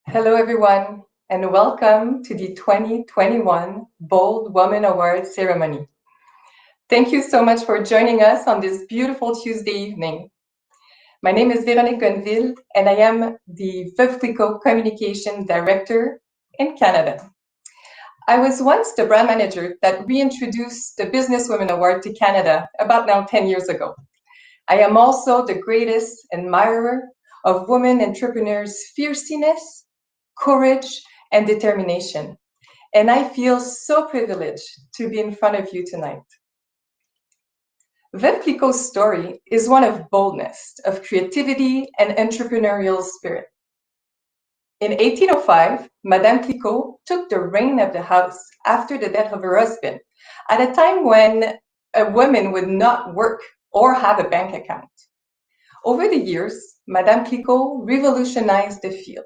Hello, everyone, and welcome to the 2021 Bold Woman Award ceremony. Thank you so much for joining us on this beautiful Tuesday evening. My name is Véronique Gonville, and I am the VEUVE CLIQUOT Communication Director in Canada. I was once the brand manager that reintroduced the Businesswomen Award to Canada about now 10 years ago. I am also the greatest admirer of women entrepreneurs' fierceness, courage, and determination. And I feel so privileged to be in front of you tonight. VEUVE CLIQUOT's story is one of boldness, of creativity, and entrepreneurial spirit. In 1805, Madame Clicquot took the reign of the house after the death of her husband, at a time when a woman would not work or have a bank account. Over the years, Madame Clicquot revolutionized the field.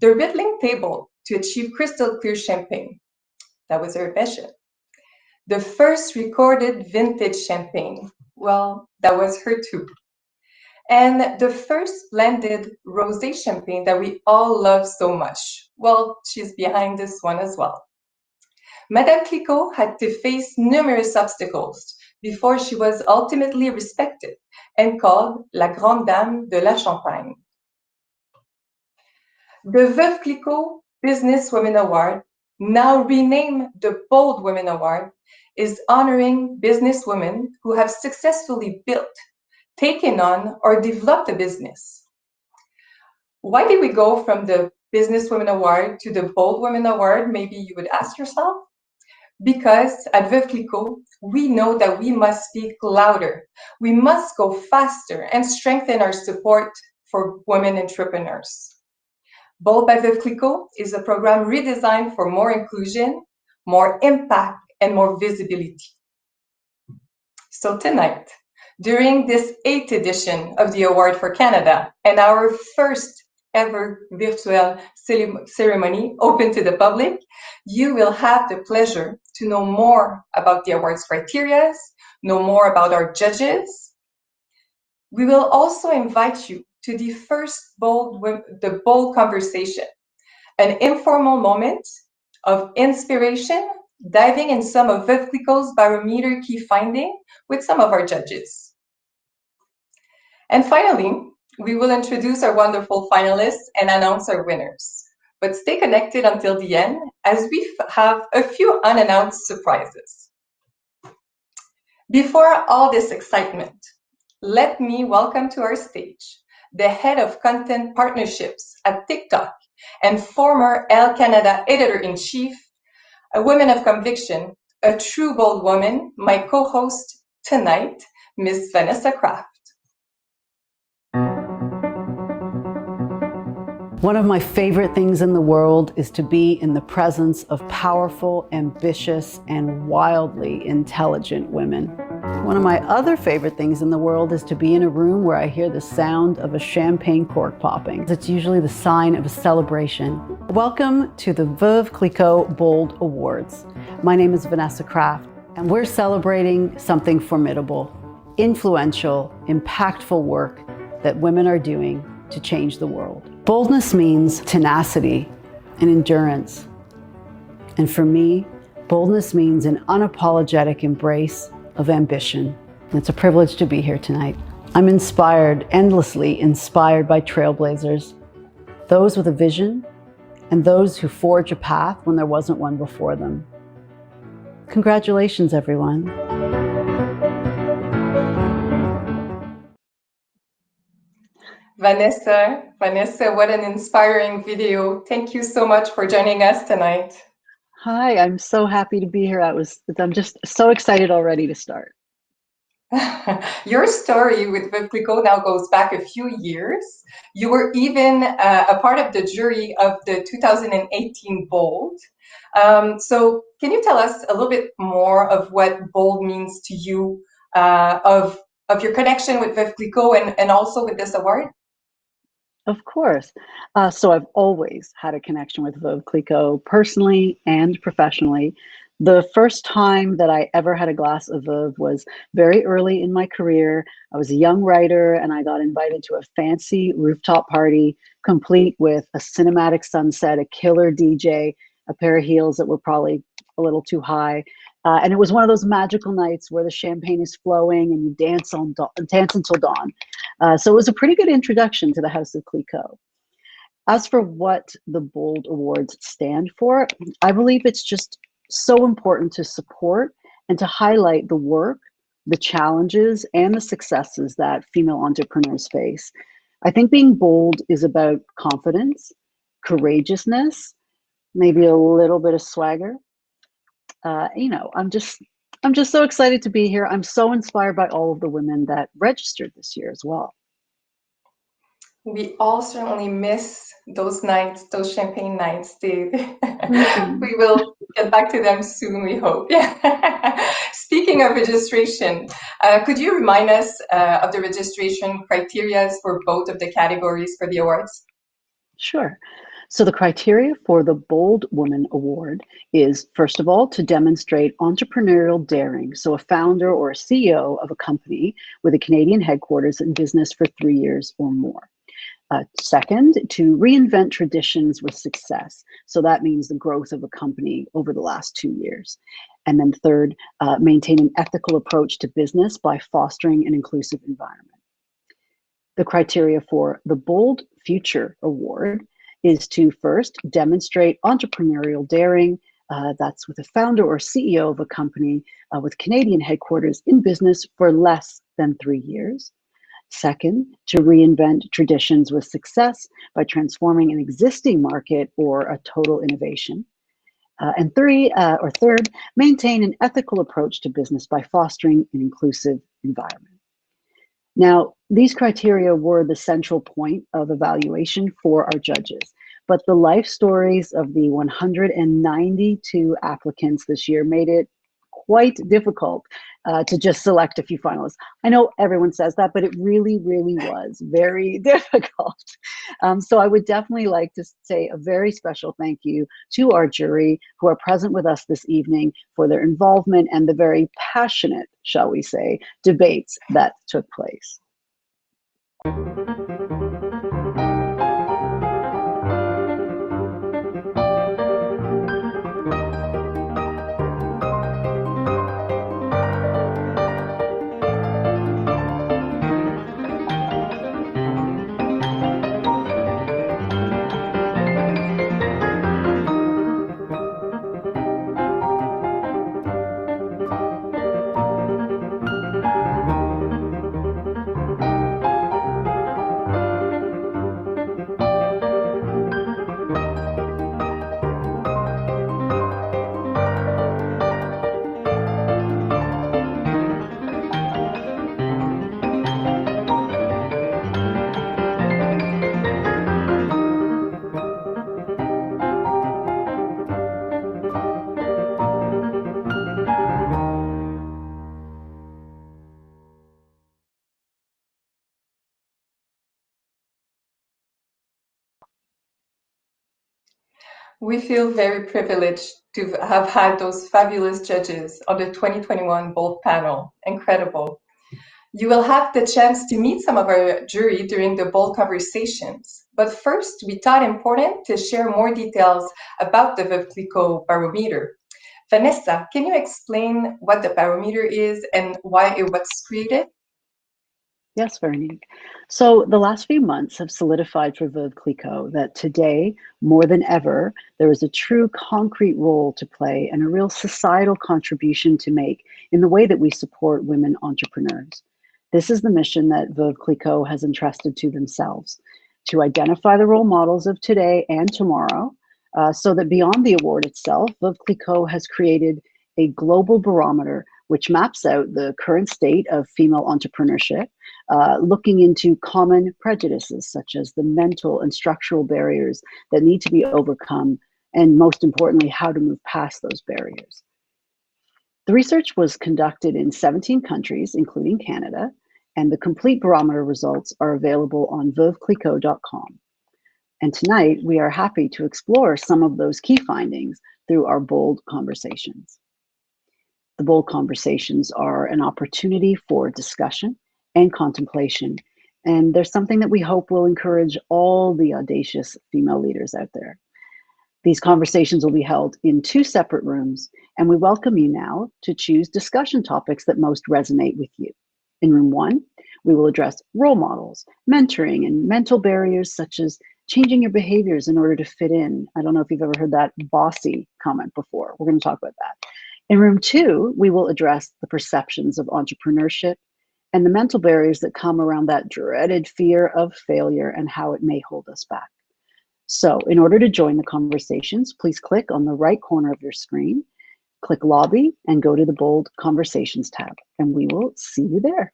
The riddling table to achieve crystal clear champagne, that was her vision. The first recorded vintage champagne, well, that was her too. And the first blended rosé champagne that we all love so much, well, she's behind this one as well. Madame Clicquot had to face numerous obstacles before she was ultimately respected and called La Grande Dame de la Champagne. The VEUVE CLIQUOT Businesswomen Award, now renamed the Bold Women Award, is honoring businesswomen who have successfully built, taken on, or developed a business. Why did we go from the Businesswomen Award to the Bold Women Award, maybe you would ask yourself? Because at VEUVE CLIQUOT, we know that we must speak louder. We must go faster and strengthen our support for women entrepreneurs. Bold by VEUVE CLIQUOT is a program redesigned for more inclusion, more impact, and more visibility. So tonight, during this 8th edition of the Award for Canada and our first ever virtual ceremony open to the public, you will have the pleasure to know more about the award's criteria, know more about our judges. We will also invite you to the first bold conversation, an informal moment of inspiration, diving in some of VEUVE CLIQUOT's barometer key finding with some of our judges. And finally, we will introduce our wonderful finalists and announce our winners. But stay connected until the end, as we have a few unannounced surprises. Before all this excitement, let me welcome to our stage the head of content partnerships at TikTok and former Elle Canada editor-in-chief, a woman of conviction, a true bold woman, my co-host tonight, Ms. Vanessa Kraft. One of my favorite things in the world is to be in the presence of powerful, ambitious, and wildly intelligent women. One of my other favorite things in the world is to be in a room where I hear the sound of a champagne cork popping. It's usually the sign of a celebration. Welcome to the VEUVE CLIQUOT Bold Awards. My name is Vanessa Kraft, and we're celebrating something formidable, influential, impactful work that women are doing to change the world. Boldness means tenacity and endurance. And for me, boldness means an unapologetic embrace of ambition. It's a privilege to be here tonight. I'm inspired, endlessly inspired by trailblazers, those with a vision and those who forge a path when there wasn't one before them. Congratulations, everyone. Vanessa, what an inspiring video. Thank you so much for joining us tonight. Hi, I'm so happy to be here. I'm just so excited already to start. Your story with VEUVE CLIQUOT now goes back a few years. You were even a part of the jury of the 2018 Bold. So can you tell us a little bit more of what Bold means to you, of your connection with VEUVE CLIQUOT and also with this award? Of course. So I've always had a connection with VEUVE CLIQUOT personally and professionally. The first time that I ever had a glass of Veuve was very early in my career. I was a young writer and I got invited to a fancy rooftop party, complete with a cinematic sunset, a killer DJ, a pair of heels that were probably a little too high. And it was one of those magical nights where the champagne is flowing and you dance until dawn. So it was a pretty good introduction to the House of Clicquot. As for what the Bold Awards stand for, I believe it's just so important to support and to highlight the work, the challenges, and the successes that female entrepreneurs face. I think being bold is about confidence, courageousness, maybe a little bit of swagger. I'm just so excited to be here. I'm so inspired by all of the women that registered this year as well. We all certainly miss those nights, those champagne nights, Dave. We will get back to them soon, we hope. Yeah. Speaking of registration, could you remind us of the registration criteria for both of the categories for the awards? Sure. So the criteria for the Bold Woman Award is, first of all, to demonstrate entrepreneurial daring. So a founder or a CEO of a company with a Canadian headquarters in business for 3 years or more. Second, to reinvent traditions with success. So that means the growth of a company over the last 2 years. And then third, maintain an ethical approach to business by fostering an inclusive environment. The criteria for the Bold Future Award is to first demonstrate entrepreneurial daring. That's with a founder or CEO of a company with Canadian headquarters in business for less than 3 years. Second, to reinvent traditions with success by transforming an existing market or a total innovation. And third, maintain an ethical approach to business by fostering an inclusive environment. Now, these criteria were the central point of evaluation for our judges, but the life stories of the 192 applicants this year made it quite difficult to just select a few finalists. I know everyone says that, but it really, really was very difficult. So I would definitely like to say a very special thank you to our jury who are present with us this evening for their involvement and the very passionate, shall we say, debates that took place. We feel very privileged to have had those fabulous judges on the 2021 Bold panel. Incredible. You will have the chance to meet some of our jury during the Bold conversations. But first, we thought important to share more details about the VEUVE CLIQUOT barometer. Vanessa, can you explain what the barometer is and why it was created? Yes, Veronique. So the last few months have solidified for VEUVE CLIQUOT that today, more than ever, there is a true concrete role to play and a real societal contribution to make in the way that we support women entrepreneurs. This is the mission that VEUVE CLIQUOT has entrusted to themselves, to identify the role models of today and tomorrow, so that beyond the award itself, VEUVE CLIQUOT has created a global barometer which maps out the current state of female entrepreneurship, looking into common prejudices such as the mental and structural barriers that need to be overcome, and most importantly, how to move past those barriers. The research was conducted in 17 countries, including Canada, and the complete barometer results are available on veuveclicquot.com. And tonight, we are happy to explore some of those key findings through our Bold conversations. The bold conversations are an opportunity for discussion and contemplation. And there's something that we hope will encourage all the audacious female leaders out there. These conversations will be held in 2 separate rooms, and we welcome you now to choose discussion topics that most resonate with you. In room 1, we will address role models, mentoring, and mental barriers such as changing your behaviors in order to fit in. I don't know if you've ever heard that bossy comment before. We're going to talk about that. In room 2, we will address the perceptions of entrepreneurship and the mental barriers that come around that dreaded fear of failure and how it may hold us back. So in order to join the conversations, please click on the right corner of your screen, click Lobby, and go to the Bold Conversations tab, and we will see you there.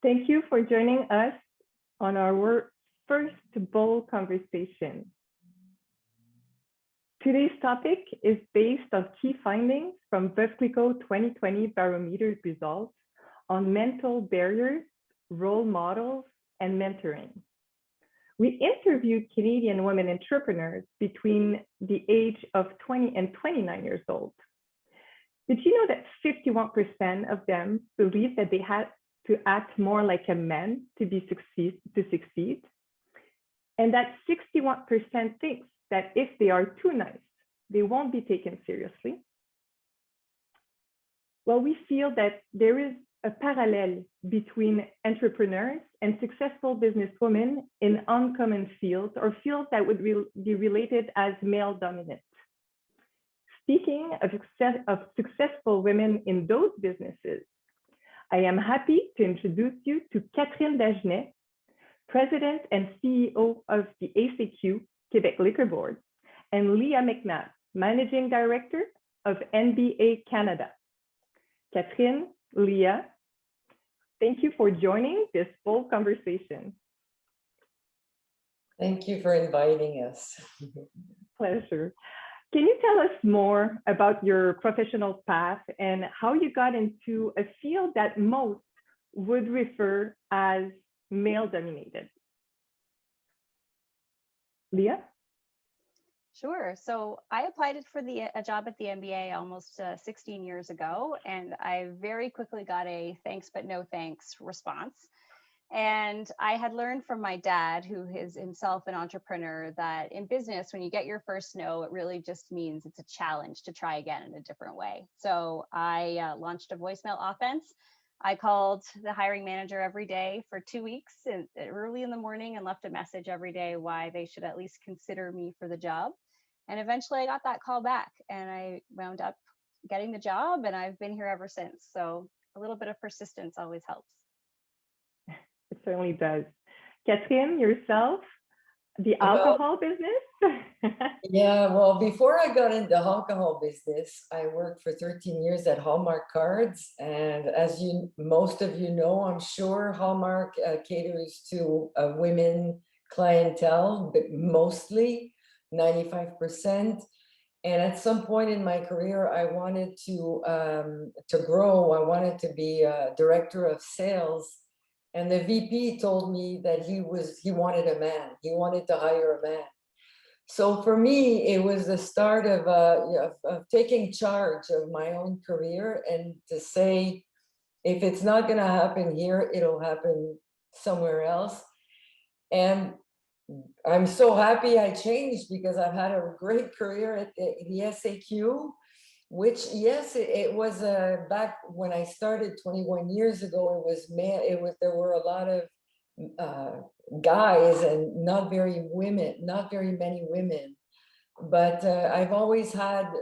Thank you for joining us on our first Bold Conversation. Today's topic is based on key findings from VEUVE CLIQUOT 2020 Barometer results on mental barriers, role models, and mentoring. We interviewed Canadian women entrepreneurs between the age of 20 and 29 years old. Did you know that 51% of them believe that they had to act more like a man to succeed? And that 61% thinks that if they are too nice, they won't be taken seriously. Well, we feel that there is a parallel between entrepreneurs and successful businesswomen in uncommon fields or fields that would be related as male dominant. Speaking of successful women in those businesses, I am happy to introduce you to Catherine Dagenet, President and CEO of the ACQ, Quebec Liquor Board, and Leah McNabb, Managing Director of NBA Canada. Catherine, Leah, thank you for joining this full conversation. Thank you for inviting us. Pleasure. Can you tell us more about your professional path and how you got into a field that most would refer as male-dominated? Leah? Sure. So I applied for a job at the NBA almost 16 years ago, and I very quickly got a thanks but no thanks response. And I had learned from my dad, who is himself an entrepreneur, that in business, when you get your first no, it really just means it's a challenge to try again in a different way. So I launched a voicemail offense. I called the hiring manager every day for 2 weeks and early in the morning and left a message every day why they should at least consider me for the job. And eventually I got that call back and I wound up getting the job, and I've been here ever since. So a little bit of persistence always helps. It certainly does. Catherine, yourself, the alcohol business? Yeah, well, before I got into the alcohol business, I worked for 13 years at Hallmark Cards. And as most of you know, I'm sure Hallmark caters to a women clientele, but mostly 95%. And at some point in my career, I wanted to grow. I wanted to be a director of sales. And the VP told me that he wanted a man. He wanted to hire a man. So for me, it was the start of taking charge of my own career and to say, if it's not going to happen here, it'll happen somewhere else. And I'm so happy I changed, because I've had a great career at the SAQ. Which, yes, it was back when I started 21 years ago, there were a lot of guys and not very many women. But I've always had,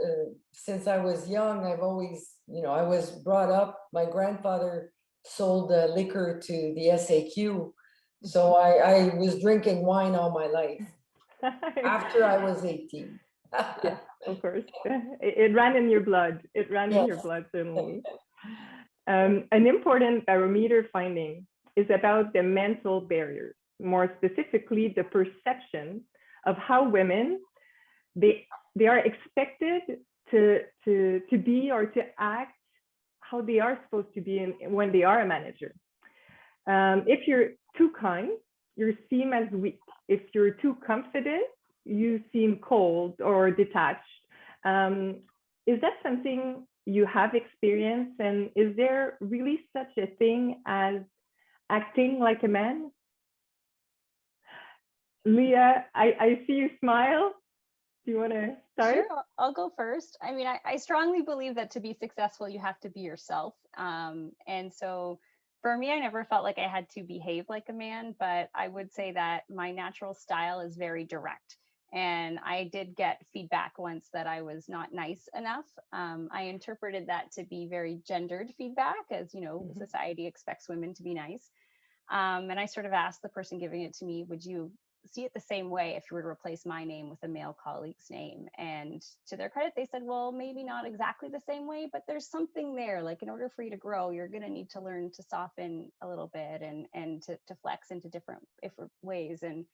since I was young, I was brought up, my grandfather sold liquor to the SAQ. So I was drinking wine all my life after I was 18. Yes, of course. It ran in your blood. It ran in your Yes. blood, certainly. An important barometer finding is about the mental barriers, more specifically the perception of how women, they are expected to be or to act how they are supposed to be when they are a manager. If you're too kind, you seem as weak. If you're too confident, you seem cold or detached. Is that something you have experienced? And is there really such a thing as acting like a man? Leah, I see you smile. Do you want to start? Sure, I'll go first. I mean, I strongly believe that to be successful, you have to be yourself. And so for me, I never felt like I had to behave like a man, but I would say that my natural style is very direct. And I did get feedback once that I was not nice enough. I interpreted that to be very gendered feedback, as you know, society expects women to be nice. And I sort of asked the person giving it to me, would you see it the same way if you were to replace my name with a male colleague's name? And to their credit, they said, well, maybe not exactly the same way, but there's something there. Like, in order for you to grow, you're going to need to learn to soften a little bit and to flex into different ways. And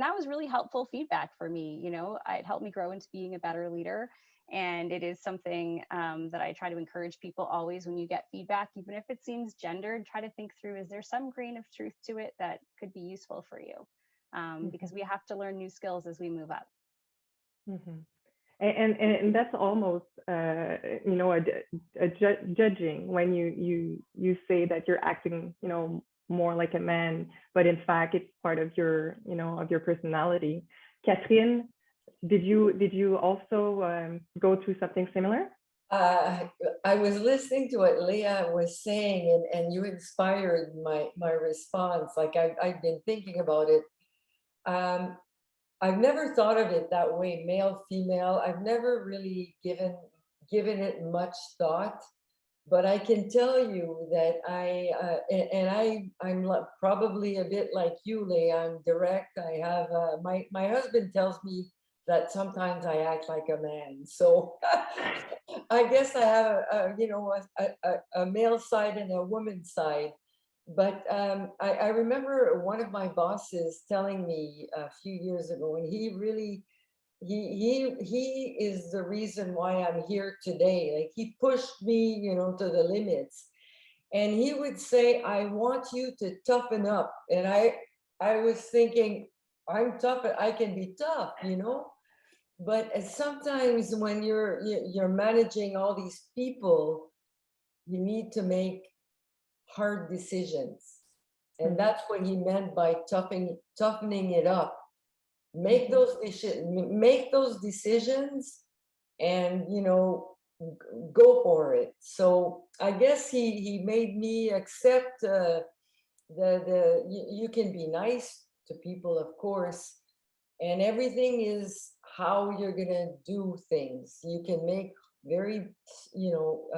that was really helpful feedback for me. You know, it helped me grow into being a better leader. And it is something that I try to encourage people always. When you get feedback, even if it seems gendered, try to think through, is there some grain of truth to it that could be useful for you? Because we have to learn new skills as we move up. And that's almost you know, a judging when you say that you're acting, you know, more like a man, but in fact it's part of your, you know, of your personality. Catherine, did you also go through something similar? I was listening to what Leah was saying, and you inspired my response. Like I've been thinking about it. I've never thought of it that way, male, female. I've never really given it much thought, but I can tell you that I'm probably a bit like you, Leah. I'm direct. I have my husband tells me that sometimes I act like a man. So I guess I have you know, a male side and a woman's side. But I remember one of my bosses telling me a few years ago, and he really, he is the reason why I'm here today. Like, he pushed me, you know, to the limits. And he would say, I want you to toughen up. And I was thinking, I'm tough, I can be tough, you know? But sometimes when you're managing all these people, you need to make hard decisions. And that's what he meant by toughening it up. Make those decisions and, you know, go for it. So I guess he made me accept you can be nice to people, of course, and everything is how you're gonna do things. You can make very, you know,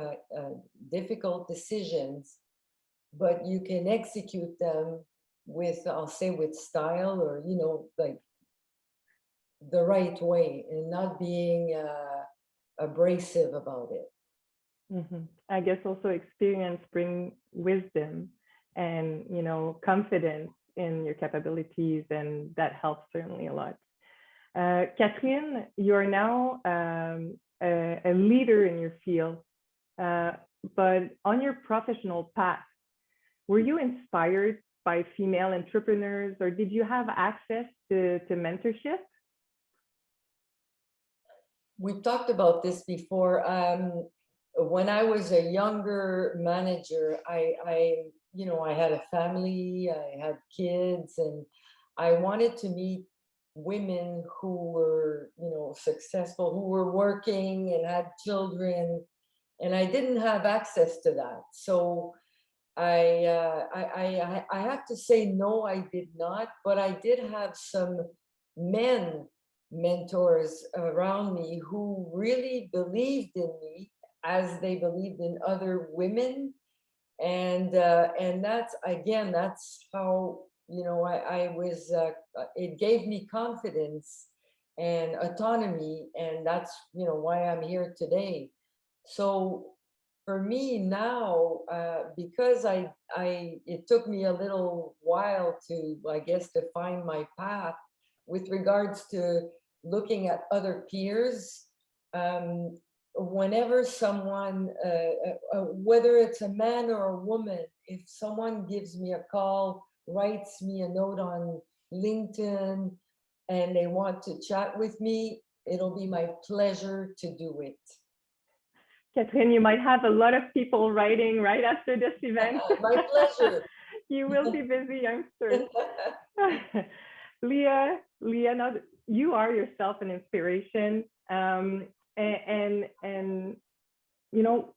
difficult decisions, but you can execute them with, I'll say, with style, or, you know, like the right way, and not being abrasive about it. I guess also experience brings wisdom and, you know, confidence in your capabilities, and that helps certainly a lot. Catherine, you are now a leader in your field, but on your professional path, were you inspired by female entrepreneurs, or did you have access to mentorship? We talked about this before. When I was a younger manager, you know, I had a family, I had kids, and I wanted to meet women who were, you know, successful, who were working and had children, and I didn't have access to that. So I have to say, no, I did not, but I did have some men mentors around me who really believed in me as they believed in other women. And that's, again, that's how, you know, I was, it gave me confidence and autonomy, and that's, you know, why I'm here today. So for me now, because it took me a little while to, I guess, to find my path with regards to looking at other peers. Whenever someone, whether it's a man or a woman, if someone gives me a call, writes me a note on LinkedIn, and they want to chat with me, it'll be my pleasure to do it. Catherine, you might have a lot of people writing right after this event. My pleasure. You will be busy, I'm sure. Leah, now you are yourself an inspiration, and you know,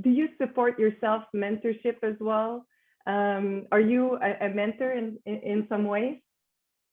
do you support your self mentorship as well? Are you a mentor in some ways?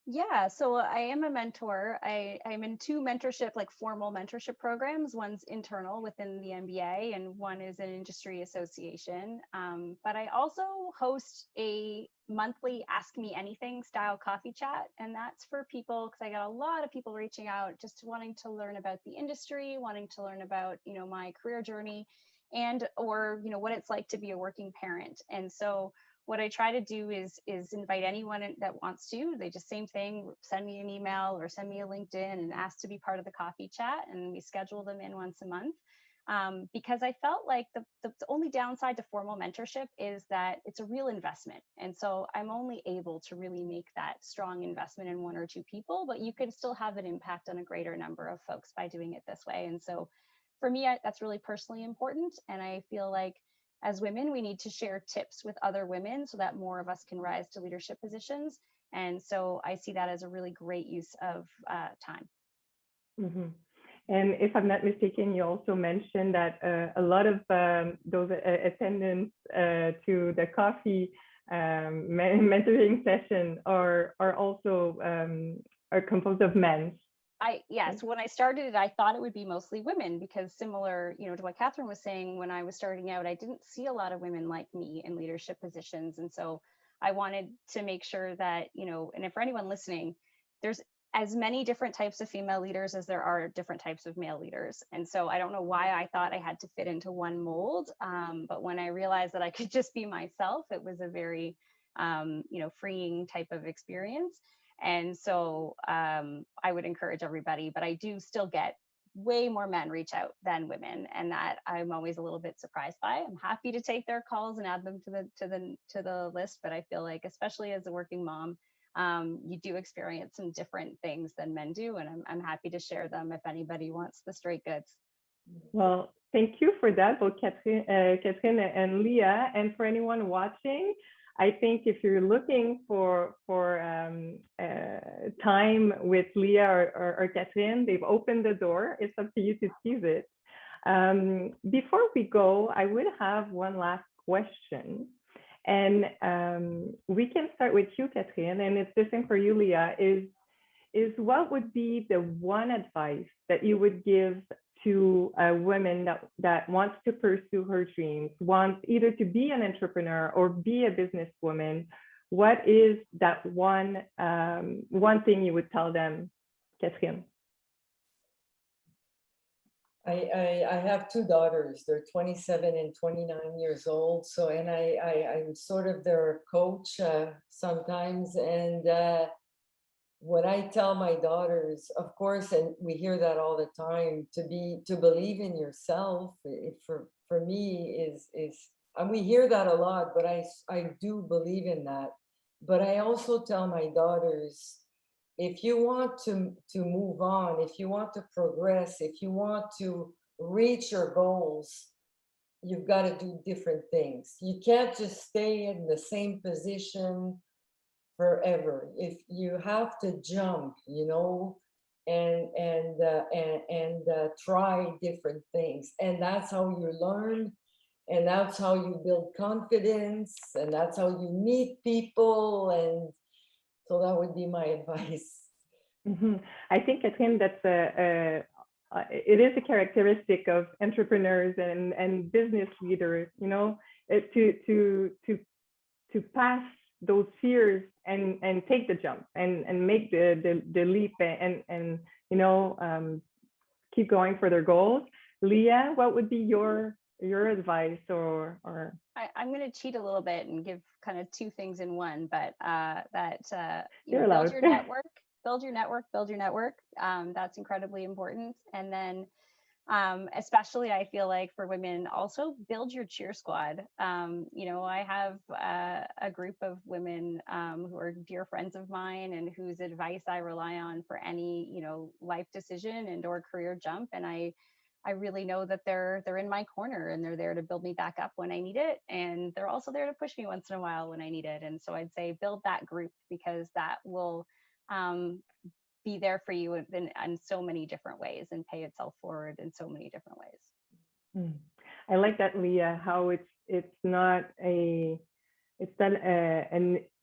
Yeah, so I am a mentor. I'm in two mentorship, like formal mentorship programs. One's internal within the MBA and one is an industry association. But I also host a monthly Ask Me Anything style coffee chat. And that's for people, because I got a lot of people reaching out just wanting to learn about the industry, wanting to learn about, you know, my career journey and, or, you know, what it's like to be a working parent. And so what I try to do is invite anyone that wants to. They just same thing, send me an email or send me a LinkedIn and ask to be part of the coffee chat, and we schedule them in once a month. Because I felt like the only downside to formal mentorship is that it's a real investment. And so I'm only able to really make that strong investment in one or two people, but you can still have an impact on a greater number of folks by doing it this way. And so for me, that's really personally important. And I feel like as women, we need to share tips with other women so that more of us can rise to leadership positions. And so I see that as a really great use of time. Mm-hmm. And if I'm not mistaken, you also mentioned that a lot of those attendants to the coffee mentoring session are also are composed of men. Yes, when I started it, I thought it would be mostly women because similar, you know, to what Catherine was saying, when I was starting out, I didn't see a lot of women like me in leadership positions. And so I wanted to make sure that, you know, and if for anyone listening, there's as many different types of female leaders as there are different types of male leaders. And so I don't know why I thought I had to fit into one mold. But when I realized that I could just be myself, it was a very, you know, freeing type of experience. And so I would encourage everybody, but I do still get way more men reach out than women, and that I'm always a little bit surprised by. I'm happy to take their calls and add them to the list, but I feel like, especially as a working mom, you do experience some different things than men do, and I'm happy to share them if anybody wants the straight goods. Well, thank you for that, both Catherine and Leah, and for anyone watching. I think if you're looking for time with Leah or Catherine, they've opened the door. It's up to you to seize it. Before we go, I would have one last question. And we can start with you, Catherine, and it's the same for you, Leah, is what would be the one advice that you would give to a woman that wants to pursue her dreams, wants either to be an entrepreneur or be a businesswoman? What is that one thing you would tell them, Catherine? I have two daughters. They're 27 and 29 years old. So, and I'm sort of their coach sometimes. And what I tell my daughters, of course, and we hear that all the time, to believe in yourself, for me is, and we hear that a lot, but I do believe in that. But I also tell my daughters, if you want to move on, if you want to progress, if you want to reach your goals, you've got to do different things. You can't just stay in the same position forever. If you have to jump, you know, and try different things, and that's how you learn, and that's how you build confidence, and that's how you meet people. And so that would be my advice. Mm-hmm. I think, Catherine, that's it is a characteristic of entrepreneurs and business leaders, you know, to pass those fears and take the jump and make the leap and you know, keep going for their goals. Leah, what would be your advice or I'm going to cheat a little bit and give kind of two things in one, but you you're know, allowed. build your network. That's incredibly important. And then Especially I feel like for women, also build your cheer squad. You know, I have a group of women who are dear friends of mine and whose advice I rely on for any, you know, life decision and or career jump. And I really know that they're in my corner and they're there to build me back up when I need it. And they're also there to push me once in a while when I need it. And so I'd say build that group, because that will be there for you in so many different ways and pay itself forward in so many different ways. I like that, Leah, how it's not an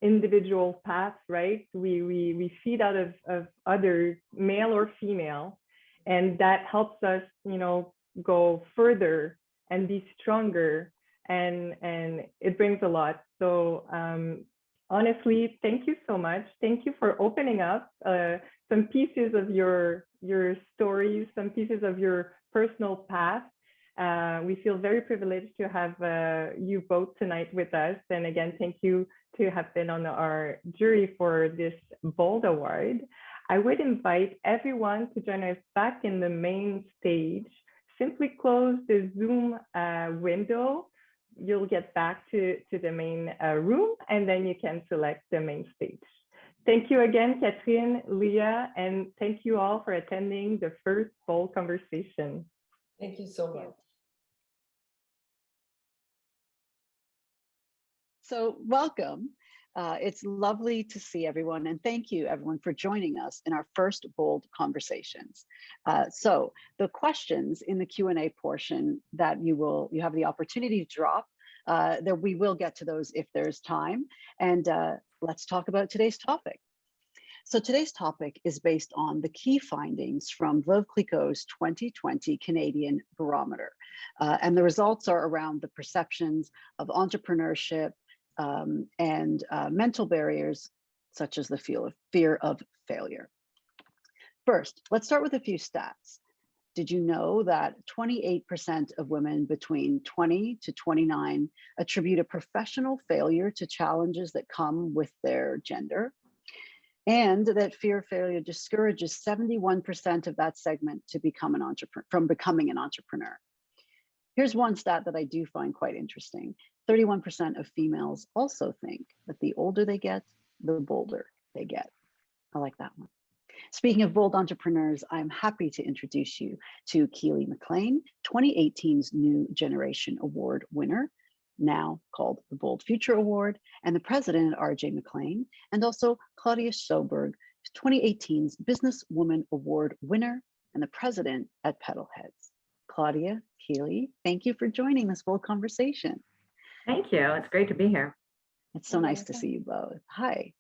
individual path, right? We feed out of others, male or female, and that helps us, you know, go further and be stronger, and it brings a lot. So honestly, thank you so much. Thank you for opening up some pieces of your stories, some pieces of your personal path. We feel very privileged to have you both tonight with us. And again, thank you to have been on our jury for this Bold Award. I would invite everyone to join us back in the main stage. Simply close the Zoom window. You'll get back to the main room, and then you can select the main stage. Thank you again, Catherine, Leah, and thank you all for attending the first Bold Conversation. Thank you so much. So welcome. It's lovely to see everyone, and thank you everyone for joining us in our first Bold Conversations. So the questions in the Q&A portion that you have the opportunity to drop, that we will get to those if there's time. And let's talk about today's topic. So today's topic is based on the key findings from VEUVE CLIQUOT's 2020 Canadian Barometer. And the results are around the perceptions of entrepreneurship and mental barriers, such as the fear of failure. First, let's start with a few stats. Did you know that 28% of women between 20 to 29 attribute a professional failure to challenges that come with their gender? And that fear of failure discourages 71% of that segment to become from becoming an entrepreneur. Here's one stat that I do find quite interesting. 31% of females also think that the older they get, the bolder they get. I like that one. Speaking of bold entrepreneurs, I'm happy to introduce you to Keely McLean, 2018's New Generation Award winner, now called the Bold Future Award, and the president at RJ McLean, and also Claudia Soberg, 2018's Businesswoman Award winner and the president at Pedalheads. Claudia, Keely, thank you for joining this Bold Conversation. Thank you. It's great to be here. It's so nice to see you both. Hi.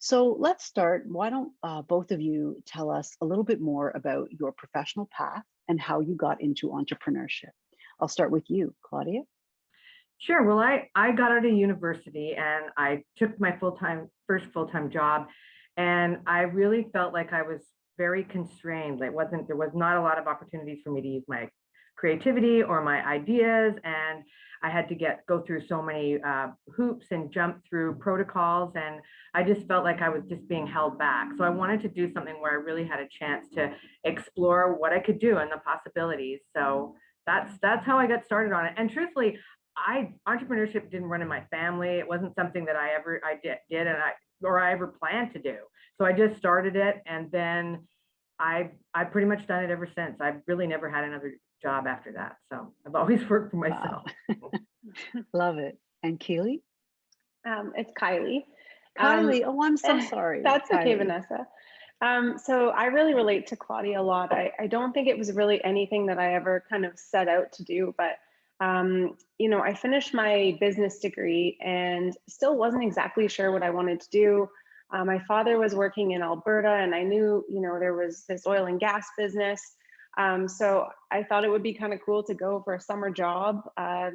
So let's start. Why don't both of you tell us a little bit more about your professional path and how you got into entrepreneurship? I'll start with you, Claudia. Sure. Well, I got out of university and I took my first full-time job, and I really felt like I was very constrained. There was not a lot of opportunities for me to use my creativity or my ideas, and I had to go through so many hoops and jump through protocols, and I just felt like I was just being held back. So I wanted to do something where I really had a chance to explore what I could do and the possibilities. So that's how I got started on it. And truthfully, entrepreneurship didn't run in my family. It wasn't something that I did or I ever planned to do. So I just started it, and then I've pretty much done it ever since. I've really never had another job after that. So I've always worked for myself. Wow. Love it. And Keely? It's Kylie. Kylie, oh, I'm so sorry. That's okay, Kylie. Vanessa. So I really relate to Claudia a lot. I don't think it was really anything that I ever kind of set out to do, but you know, I finished my business degree and still wasn't exactly sure what I wanted to do. My father was working in Alberta, and I knew, you know, there was this oil and gas business. So I thought it would be kind of cool to go for a summer job.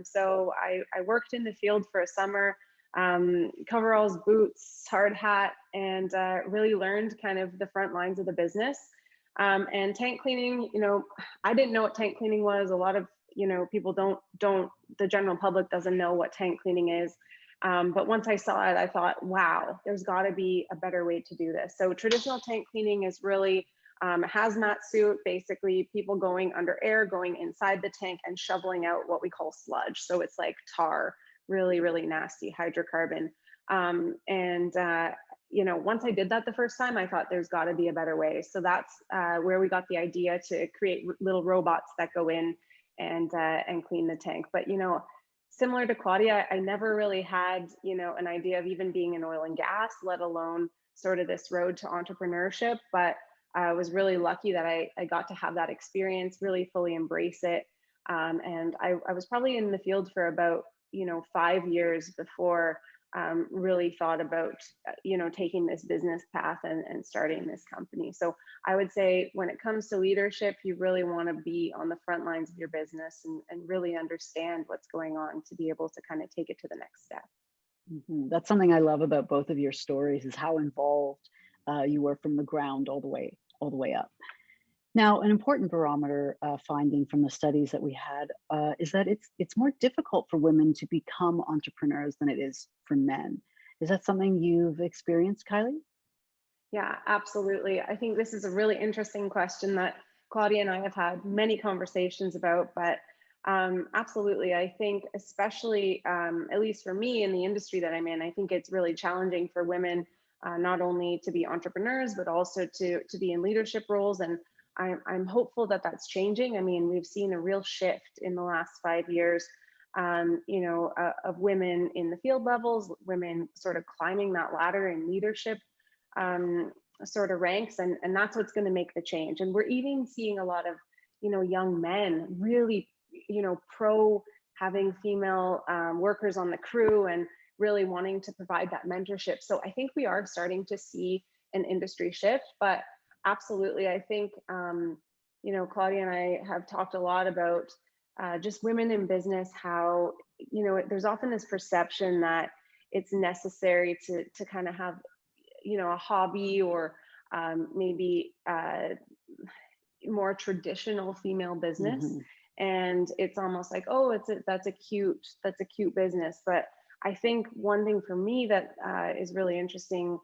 So I worked in the field for a summer, coveralls, boots, hard hat, and really learned kind of the front lines of the business. And tank cleaning, you know, I didn't know what tank cleaning was. A lot of, you know, people the general public doesn't know what tank cleaning is. But once I saw it, I thought, wow, there's got to be a better way to do this. So traditional tank cleaning is really hazmat suit, basically people going under air, going inside the tank and shoveling out what we call sludge. So it's like tar, really, really nasty hydrocarbon. You know, once I did that the first time, I thought there's got to be a better way. So that's where we got the idea to create little robots that go in and clean the tank. But, you know, similar to Claudia, I never really had, you know, an idea of even being in oil and gas, let alone sort of this road to entrepreneurship. But I was really lucky that I got to have that experience, really fully embrace it. And I was probably in the field for about, you know, 5 years before really thought about, you know, taking this business path and starting this company. So I would say when it comes to leadership, you really want to be on the front lines of your business and really understand what's going on to be able to kind of take it to the next step. That's something I love about both of your stories, is how involved you were from the ground all the way up. Now, an important barometer finding from the studies that we had is that it's more difficult for women to become entrepreneurs than it is for men. Is that something you've experienced, Kylie? Yeah, absolutely. I think this is a really interesting question that Claudia and I have had many conversations about, but absolutely. I think especially, at least for me in the industry that I'm in, I think it's really challenging for women not only to be entrepreneurs, but also to be in leadership roles. And I'm hopeful that that's changing. I mean, we've seen a real shift in the last 5 years, you know, of women in the field levels, women sort of climbing that ladder in leadership sort of ranks, and that's what's going to make the change. And we're even seeing a lot of, you know, young men really, you know, pro having female workers on the crew and really wanting to provide that mentorship. So I think we are starting to see an industry shift, but absolutely, I think, you know, Claudia and I have talked a lot about just women in business, how, you know, there's often this perception that it's necessary to kind of have, you know, a hobby or maybe more traditional female business. And it's almost like, oh, that's a cute business. But I think one thing for me that is really interesting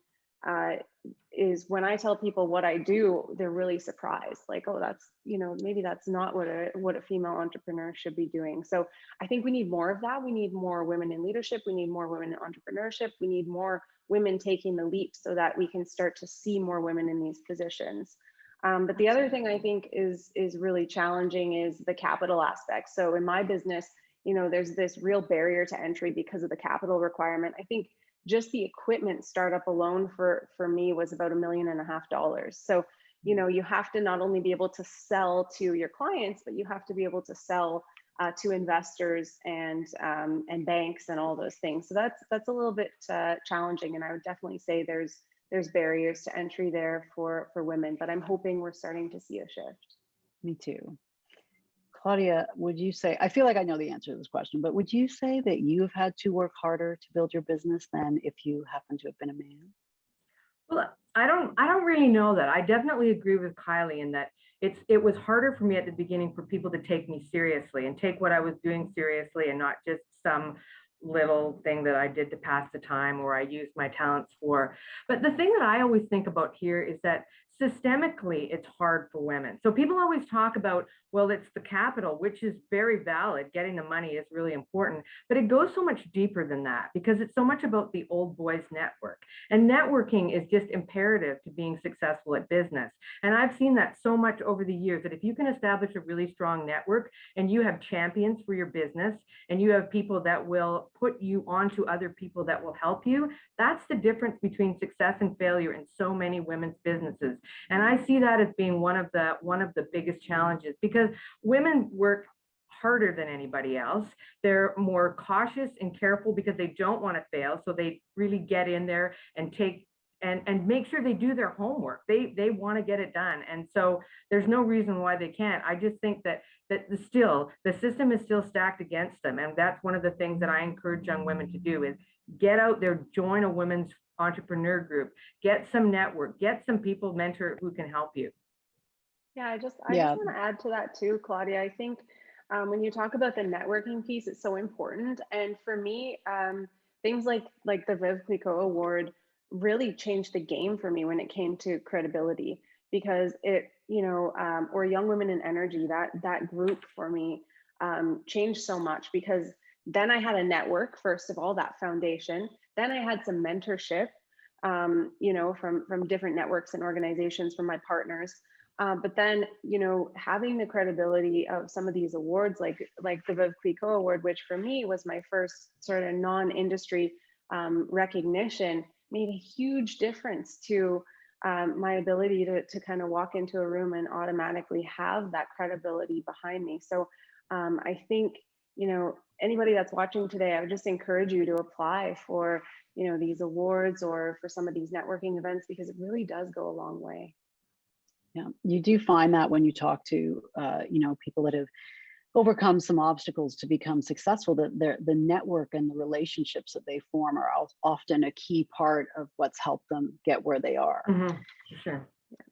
is when I tell people what I do, they're really surprised. Like, oh, that's, you know, maybe that's not what a female entrepreneur should be doing. So I think we need more of that. We need more women in leadership. We need more women in entrepreneurship. We need more women taking the leap so that we can start to see more women in these positions. But the other thing I think is really challenging is the capital aspect. So in my business, you know, there's this real barrier to entry because of the capital requirement. I think just the equipment startup alone for me was about $1.5 million. So, you know, you have to not only be able to sell to your clients, but you have to be able to sell to investors and banks and all those things. So that's a little bit challenging, and I would definitely say there's barriers to entry there for women, but I'm hoping we're starting to see a shift. Me too. Claudia, would you say, I feel like I know the answer to this question, but would you say that you've had to work harder to build your business than if you happen to have been a man? Well, I don't really know that. I definitely agree with Kylie in that it was harder for me at the beginning for people to take me seriously and take what I was doing seriously and not just some little thing that I did to pass the time or I used my talents for. But the thing that I always think about here is that systemically it's hard for women. So people always talk about, well, it's the capital, which is very valid. Getting the money is really important, but it goes so much deeper than that because it's so much about the old boys network. And networking is just imperative to being successful at business. And I've seen that so much over the years that if you can establish a really strong network and you have champions for your business and you have people that will put you onto other people that will help you, that's the difference between success and failure in so many women's businesses. And I see that as being one of the biggest challenges because women work harder than anybody else. They're more cautious and careful because they don't want to fail. So they really get in there and take and make sure they do their homework. They want to get it done. And so there's no reason why they can't. I just think that the system is still stacked against them. And that's one of the things that I encourage young women to do is get out there, join a women's entrepreneur group, get some network, get some people mentor who can help you. Yeah, I just want to add to that too, Claudia. I think when you talk about the networking piece, it's so important. And for me, things like the VEUVE CLIQUOT award really changed the game for me when it came to credibility. because it, or Young Women in Energy, that group for me changed so much, because then I had a network, first of all, that foundation. Then I had some mentorship, from different networks and organizations from my partners. But then, having the credibility of some of these awards, like the VEUVE CLIQUOT award, which for me was my first sort of non-industry recognition, made a huge difference to my ability to kind of walk into a room and automatically have that credibility behind me. So I think, anybody that's watching today, I would just encourage you to apply for, these awards or for some of these networking events, because it really does go a long way. Yeah, you do find that when you talk to, people that have overcome some obstacles to become successful, that the network and the relationships that they form are often a key part of what's helped them get where they are. Mm-hmm. Sure.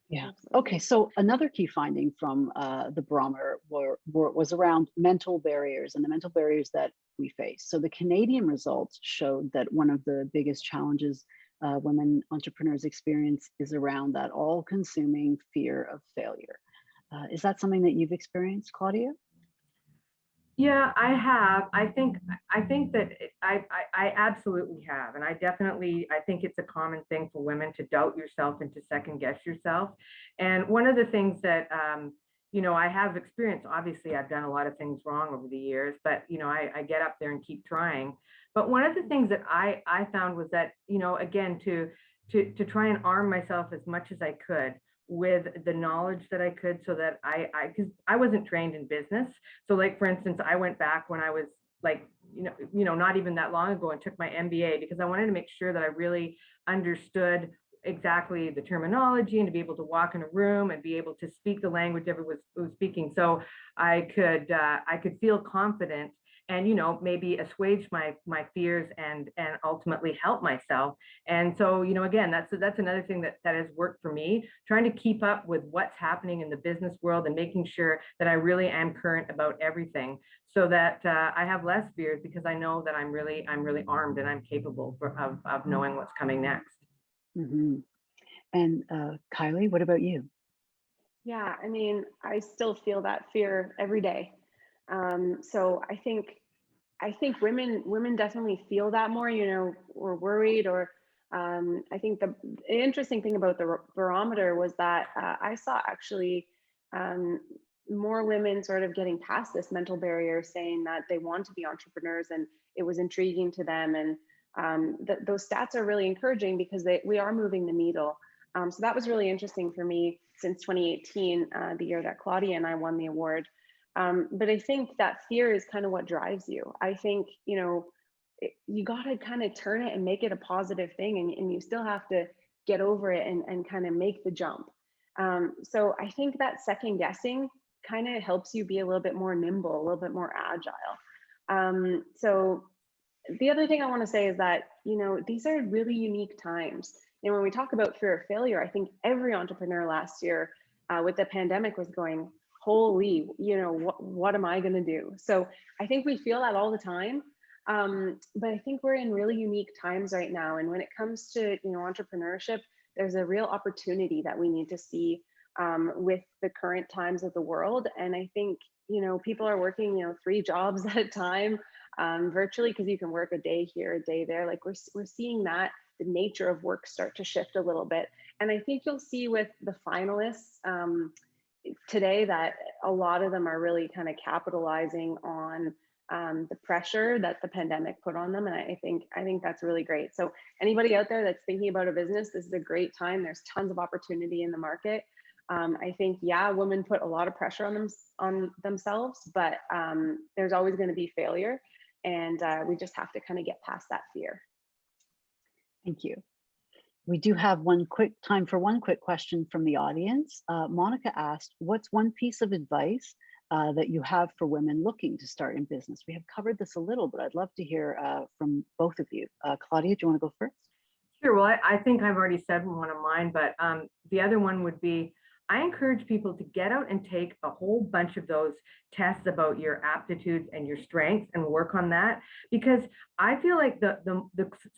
Yeah. Okay. So another key finding from the barometer was around mental barriers and the mental barriers that we face. So the Canadian results showed that one of the biggest challenges women entrepreneurs experience is around that all-consuming fear of failure. Is that something that you've experienced, Claudia? Yeah, I have. I think that I absolutely have. And I think it's a common thing for women to doubt yourself and to second guess yourself. And one of the things that, I have experienced, obviously I've done a lot of things wrong over the years, but, I get up there and keep trying. But one of the things that I found was that, again, to try and arm myself as much as I could with the knowledge that I could, so that because I wasn't trained in business. So like, for instance, I went back when I was like, not even that long ago, and took my MBA because I wanted to make sure that I really understood exactly the terminology and to be able to walk in a room and be able to speak the language everyone was speaking. So I could feel confident and, maybe assuage my fears and ultimately help myself. And so, again, that's another thing that has worked for me, trying to keep up with what's happening in the business world and making sure that I really am current about everything, so that I have less fears, because I know that I'm really armed and I'm capable of knowing what's coming next. Mm-hmm. And Kylie, what about you? Yeah, I mean, I still feel that fear every day. So I think women definitely feel that more, or worried, or I think the interesting thing about the barometer was that I saw actually more women sort of getting past this mental barrier, saying that they want to be entrepreneurs and it was intriguing to them. And those stats are really encouraging, because we are moving the needle. So that was really interesting for me since 2018, the year that Claudia and I won the award. But I think that fear is kind of what drives you. I think, you got to kind of turn it and make it a positive thing, and you still have to get over it and kind of make the jump. So I think that second guessing kind of helps you be a little bit more nimble, a little bit more agile. So the other thing I want to say is that, these are really unique times. And when we talk about fear of failure, I think every entrepreneur last year with the pandemic was going, holy, what am I going to do? So I think we feel that all the time. But I think we're in really unique times right now. And when it comes to, entrepreneurship, there's a real opportunity that we need to see with the current times of the world. And I think, people are working, 3 jobs at a time virtually, because you can work a day here, a day there. Like we're seeing that the nature of work start to shift a little bit. And I think you'll see with the finalists today that a lot of them are really kind of capitalizing on the pressure that the pandemic put on them. And I think that's really great. So anybody out there that's thinking about a business, this is a great time. There's tons of opportunity in the market. I think, women put a lot of pressure on themselves, but there's always going to be failure. And we just have to kind of get past that fear. Thank you. We do have time for one quick question from the audience. Monica asked, what's one piece of advice that you have for women looking to start in business? We have covered this a little, but I'd love to hear from both of you. Claudia, do you want to go first? Sure. Well, I think I've already said one of mine, but the other one would be, I encourage people to get out and take a whole bunch of those tests about your aptitudes and your strengths and work on that, because I feel like the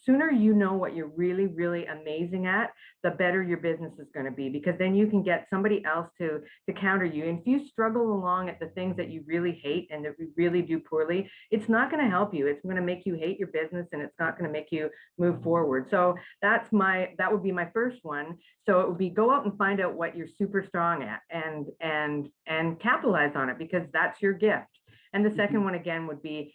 sooner you know what you're really, really amazing at, the better your business is going to be, because then you can get somebody else to counter you. And if you struggle along at the things that you really hate and that you really do poorly, it's not going to help you. It's going to make you hate your business, and it's not going to make you move forward. So that would be my first one. So it would be, go out and find out what you're super strong at and capitalize on it, because that's your gift. And the second one again would be,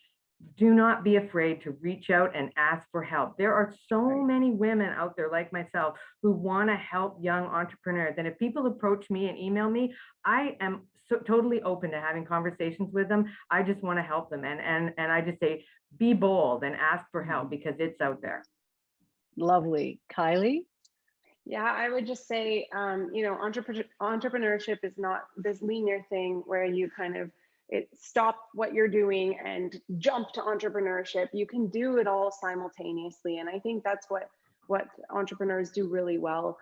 do not be afraid to reach out and ask for help. There are so many women out there like myself who want to help young entrepreneurs. And if people approach me and email me, I am totally open to having conversations with them. I just want to help them. And I just say, be bold and ask for help, because it's out there. Lovely. Kylie? Yeah, I would just say, you know, entrepreneurship is not this linear thing where you kind of stop what you're doing and jump to entrepreneurship. You can do it all simultaneously. And I think that's what entrepreneurs do really well,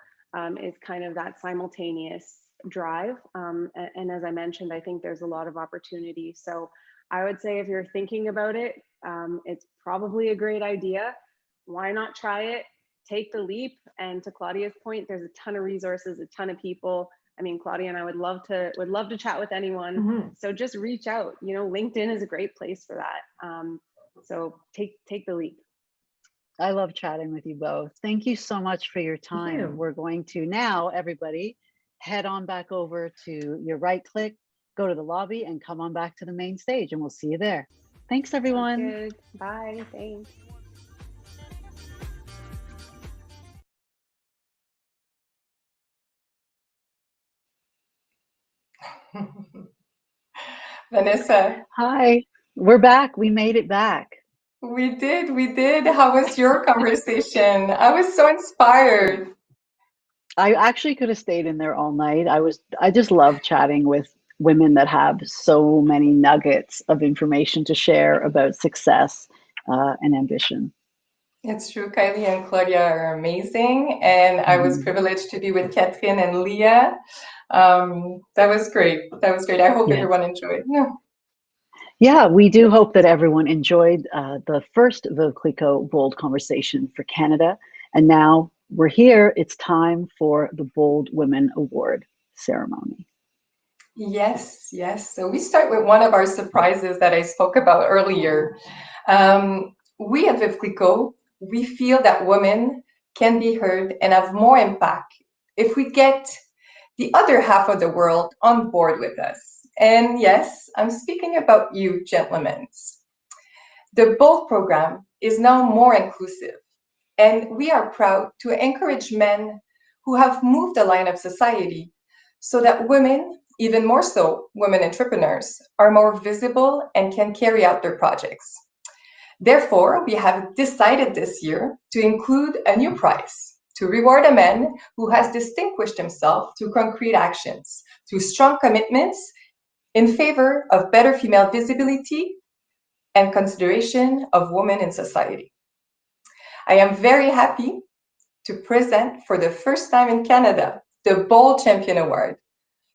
is kind of that simultaneous drive. And as I mentioned, I think there's a lot of opportunity. So I would say if you're thinking about it, it's probably a great idea. Why not try it? Take the leap. And to Claudia's point, there's a ton of resources, a ton of people. I mean, Claudia and I would love to chat with anyone. Mm-hmm. So just reach out. You know, LinkedIn is a great place for that. So take the leap. I love chatting with you both. Thank you so much for your time. We're going to now, everybody, head on back over to your right click, go to the lobby, and come on back to the main stage, and we'll see you there. Thanks, everyone. Good. Bye. Thanks. Vanessa. Hi, we're back. We made it back. We did. How was your conversation? I was so inspired. I actually could have stayed in there all night. I just love chatting with women that have so many nuggets of information to share about success and ambition. It's true. Kylie and Claudia are amazing. And I was privileged to be with Catherine and Leah. That was great. I hope everyone enjoyed. Yeah, we do hope that everyone enjoyed the first VEUVE CLIQUOT Bold Conversation for Canada. And now we're here. It's time for the Bold Women Award ceremony. Yes. So we start with one of our surprises that I spoke about earlier. We at VEUVE CLIQUOT, we feel that women can be heard and have more impact if we get the other half of the world on board with us. And yes, I'm speaking about you, gentlemen. The BOLD program is now more inclusive, and we are proud to encourage men who have moved the line of society so that women, even more so women entrepreneurs, are more visible and can carry out their projects. Therefore, we have decided this year to include a new prize to reward a man who has distinguished himself through concrete actions, through strong commitments in favor of better female visibility and consideration of women in society. I am very happy to present for the first time in Canada the Bold Champion Award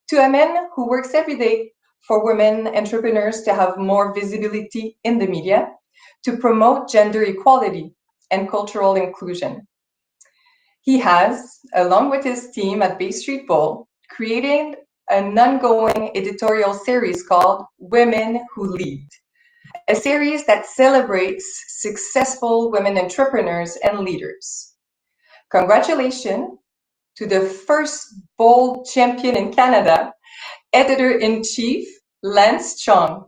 to a man who works every day for women entrepreneurs to have more visibility in the media, to promote gender equality and cultural inclusion. He has, along with his team at Bay Street Bold, created an ongoing editorial series called Women Who Lead, a series that celebrates successful women entrepreneurs and leaders. Congratulations to the first Bold champion in Canada, Editor-in-Chief Lance Chung.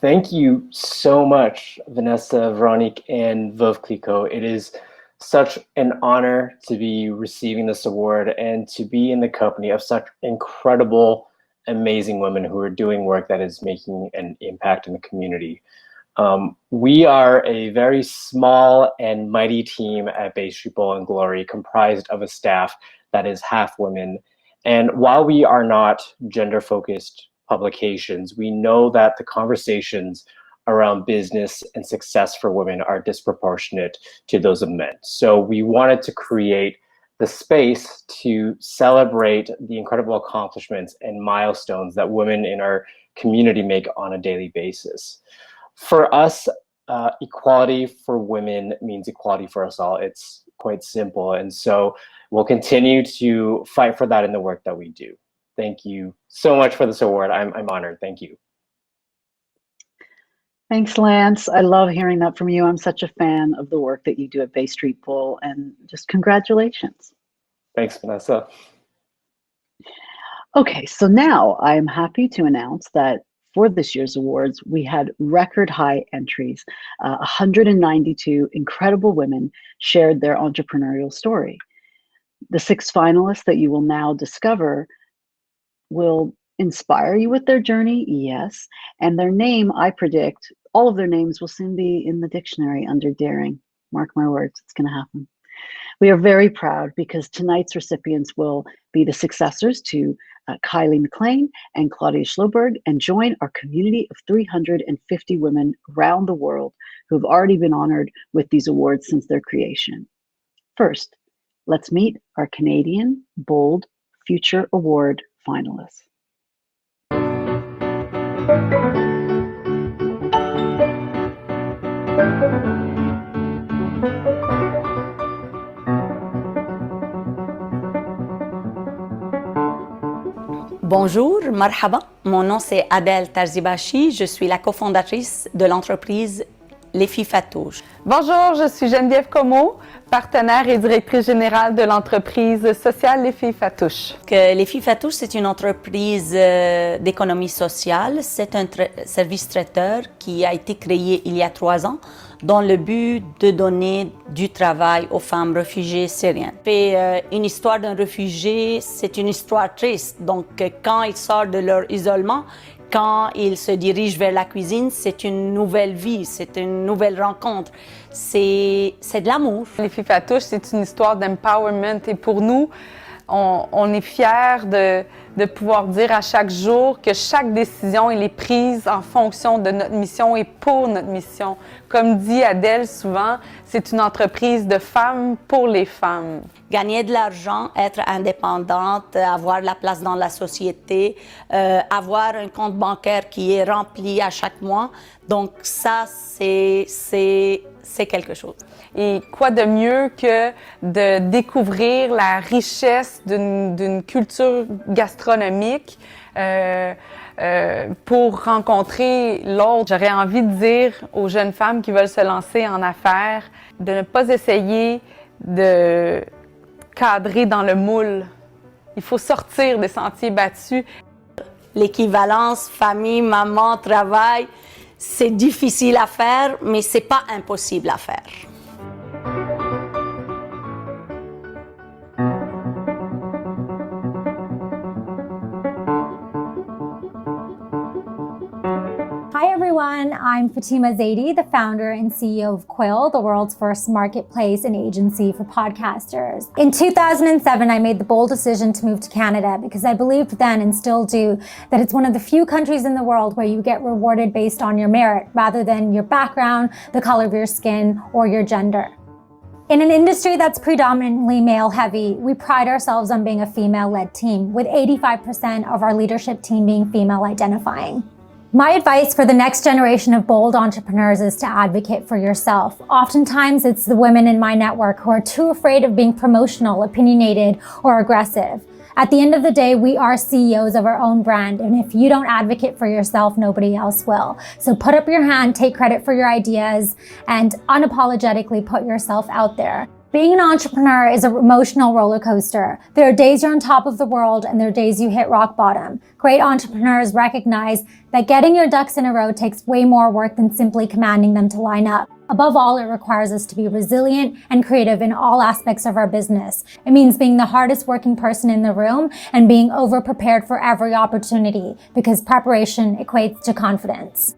Thank you so much, Vanessa, Veronique, and VEUVE CLIQUOT. It is such an honor to be receiving this award and to be in the company of such incredible, amazing women who are doing work that is making an impact in the community. We are a very small and mighty team at Bay Street Bowl and Glory, comprised of a staff that is half women. And while we are not gender-focused publications, we know that the conversations around business and success for women are disproportionate to those of men. So we wanted to create the space to celebrate the incredible accomplishments and milestones that women in our community make on a daily basis. For us, equality for women means equality for us all. It's quite simple. And so we'll continue to fight for that in the work that we do. Thank you so much for this award. I'm honored. Thank you. Thanks, Lance. I love hearing that from you. I'm such a fan of the work that you do at Bay Street Bowl, and just congratulations. Thanks, Vanessa. Okay, so now I'm happy to announce that for this year's awards, we had record high entries. 192 incredible women shared their entrepreneurial story. The 6 finalists that you will now discover will inspire you with their journey, yes, and their name, I predict, all of their names will soon be in the dictionary under daring. Mark my words, it's gonna happen. We are very proud because tonight's recipients will be the successors to Kylie McLean and Claudia Schloberg, and join our community of 350 women around the world who have already been honored with these awards since their creation. First, let's meet our Canadian Bold Future Award finalists. Bonjour, marhaba. Mon nom c'est Adèle Tarzibachi. Je suis la cofondatrice de l'entreprise Les Filles Fatouches. Bonjour, je suis Geneviève Como, partenaire et directrice générale de l'entreprise sociale Les Filles Fatouches. Les Filles Fatouches, c'est une entreprise d'économie sociale. C'est un service traiteur qui a été créé il y a 3 ans dans le but de donner du travail aux femmes réfugiées syriennes. Une histoire d'un réfugié, c'est une histoire triste. Donc, quand ils sortent de leur isolement, quand ils se dirigent vers la cuisine, c'est une nouvelle vie, c'est une nouvelle rencontre. C'est de l'amour. Les Filles Fatouches, c'est une histoire d'empowerment. Et pour nous, on est fiers de pouvoir dire à chaque jour que chaque décision elle est prise en fonction de notre mission et pour notre mission. Comme dit Adèle souvent, c'est une entreprise de femmes pour les femmes. Gagner de l'argent, être indépendante, avoir la place dans la société, avoir un compte bancaire qui est rempli à chaque mois. Donc ça, c'est quelque chose. Et quoi de mieux que de découvrir la richesse d'une culture gastronomique pour rencontrer l'autre. J'aurais envie de dire aux jeunes femmes qui veulent se lancer en affaires de ne pas essayer de cadrer dans le moule. Il faut sortir des sentiers battus. L'équivalence famille, maman, travail, c'est difficile à faire, mais c'est pas impossible à faire. Hi everyone, I'm Fatima Zaidi, the founder and CEO of QUILL, the world's first marketplace and agency for podcasters. In 2007, I made the bold decision to move to Canada because I believed then and still do that it's one of the few countries in the world where you get rewarded based on your merit rather than your background, the color of your skin, or your gender. In an industry that's predominantly male-heavy, we pride ourselves on being a female-led team, with 85% of our leadership team being female-identifying. My advice for the next generation of bold entrepreneurs is to advocate for yourself. Oftentimes, it's the women in my network who are too afraid of being promotional, opinionated, or aggressive. At the end of the day, we are CEOs of our own brand, and if you don't advocate for yourself, nobody else will. So put up your hand, take credit for your ideas, and unapologetically put yourself out there. Being an entrepreneur is an emotional roller coaster. There are days you're on top of the world and there are days you hit rock bottom. Great entrepreneurs recognize that getting your ducks in a row takes way more work than simply commanding them to line up. Above all, it requires us to be resilient and creative in all aspects of our business. It means being the hardest working person in the room and being over-prepared for every opportunity, because preparation equates to confidence.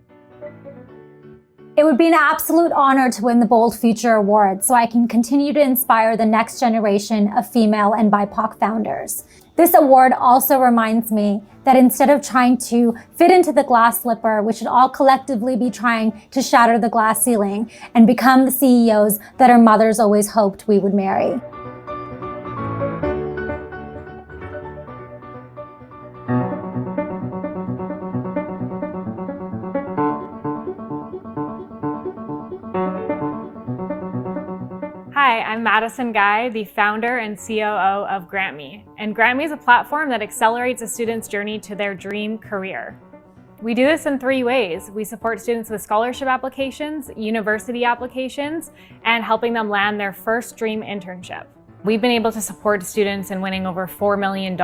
It would be an absolute honor to win the Bold Future Award so I can continue to inspire the next generation of female and BIPOC founders. This award also reminds me that instead of trying to fit into the glass slipper, we should all collectively be trying to shatter the glass ceiling and become the CEOs that our mothers always hoped we would marry. Hi, I'm Madison Guy, the founder and COO of Grant Me. And Grant Me is a platform that accelerates a student's journey to their dream career. We do this in 3 ways. We support students with scholarship applications, university applications, and helping them land their first dream internship. We've been able to support students in winning over $4 million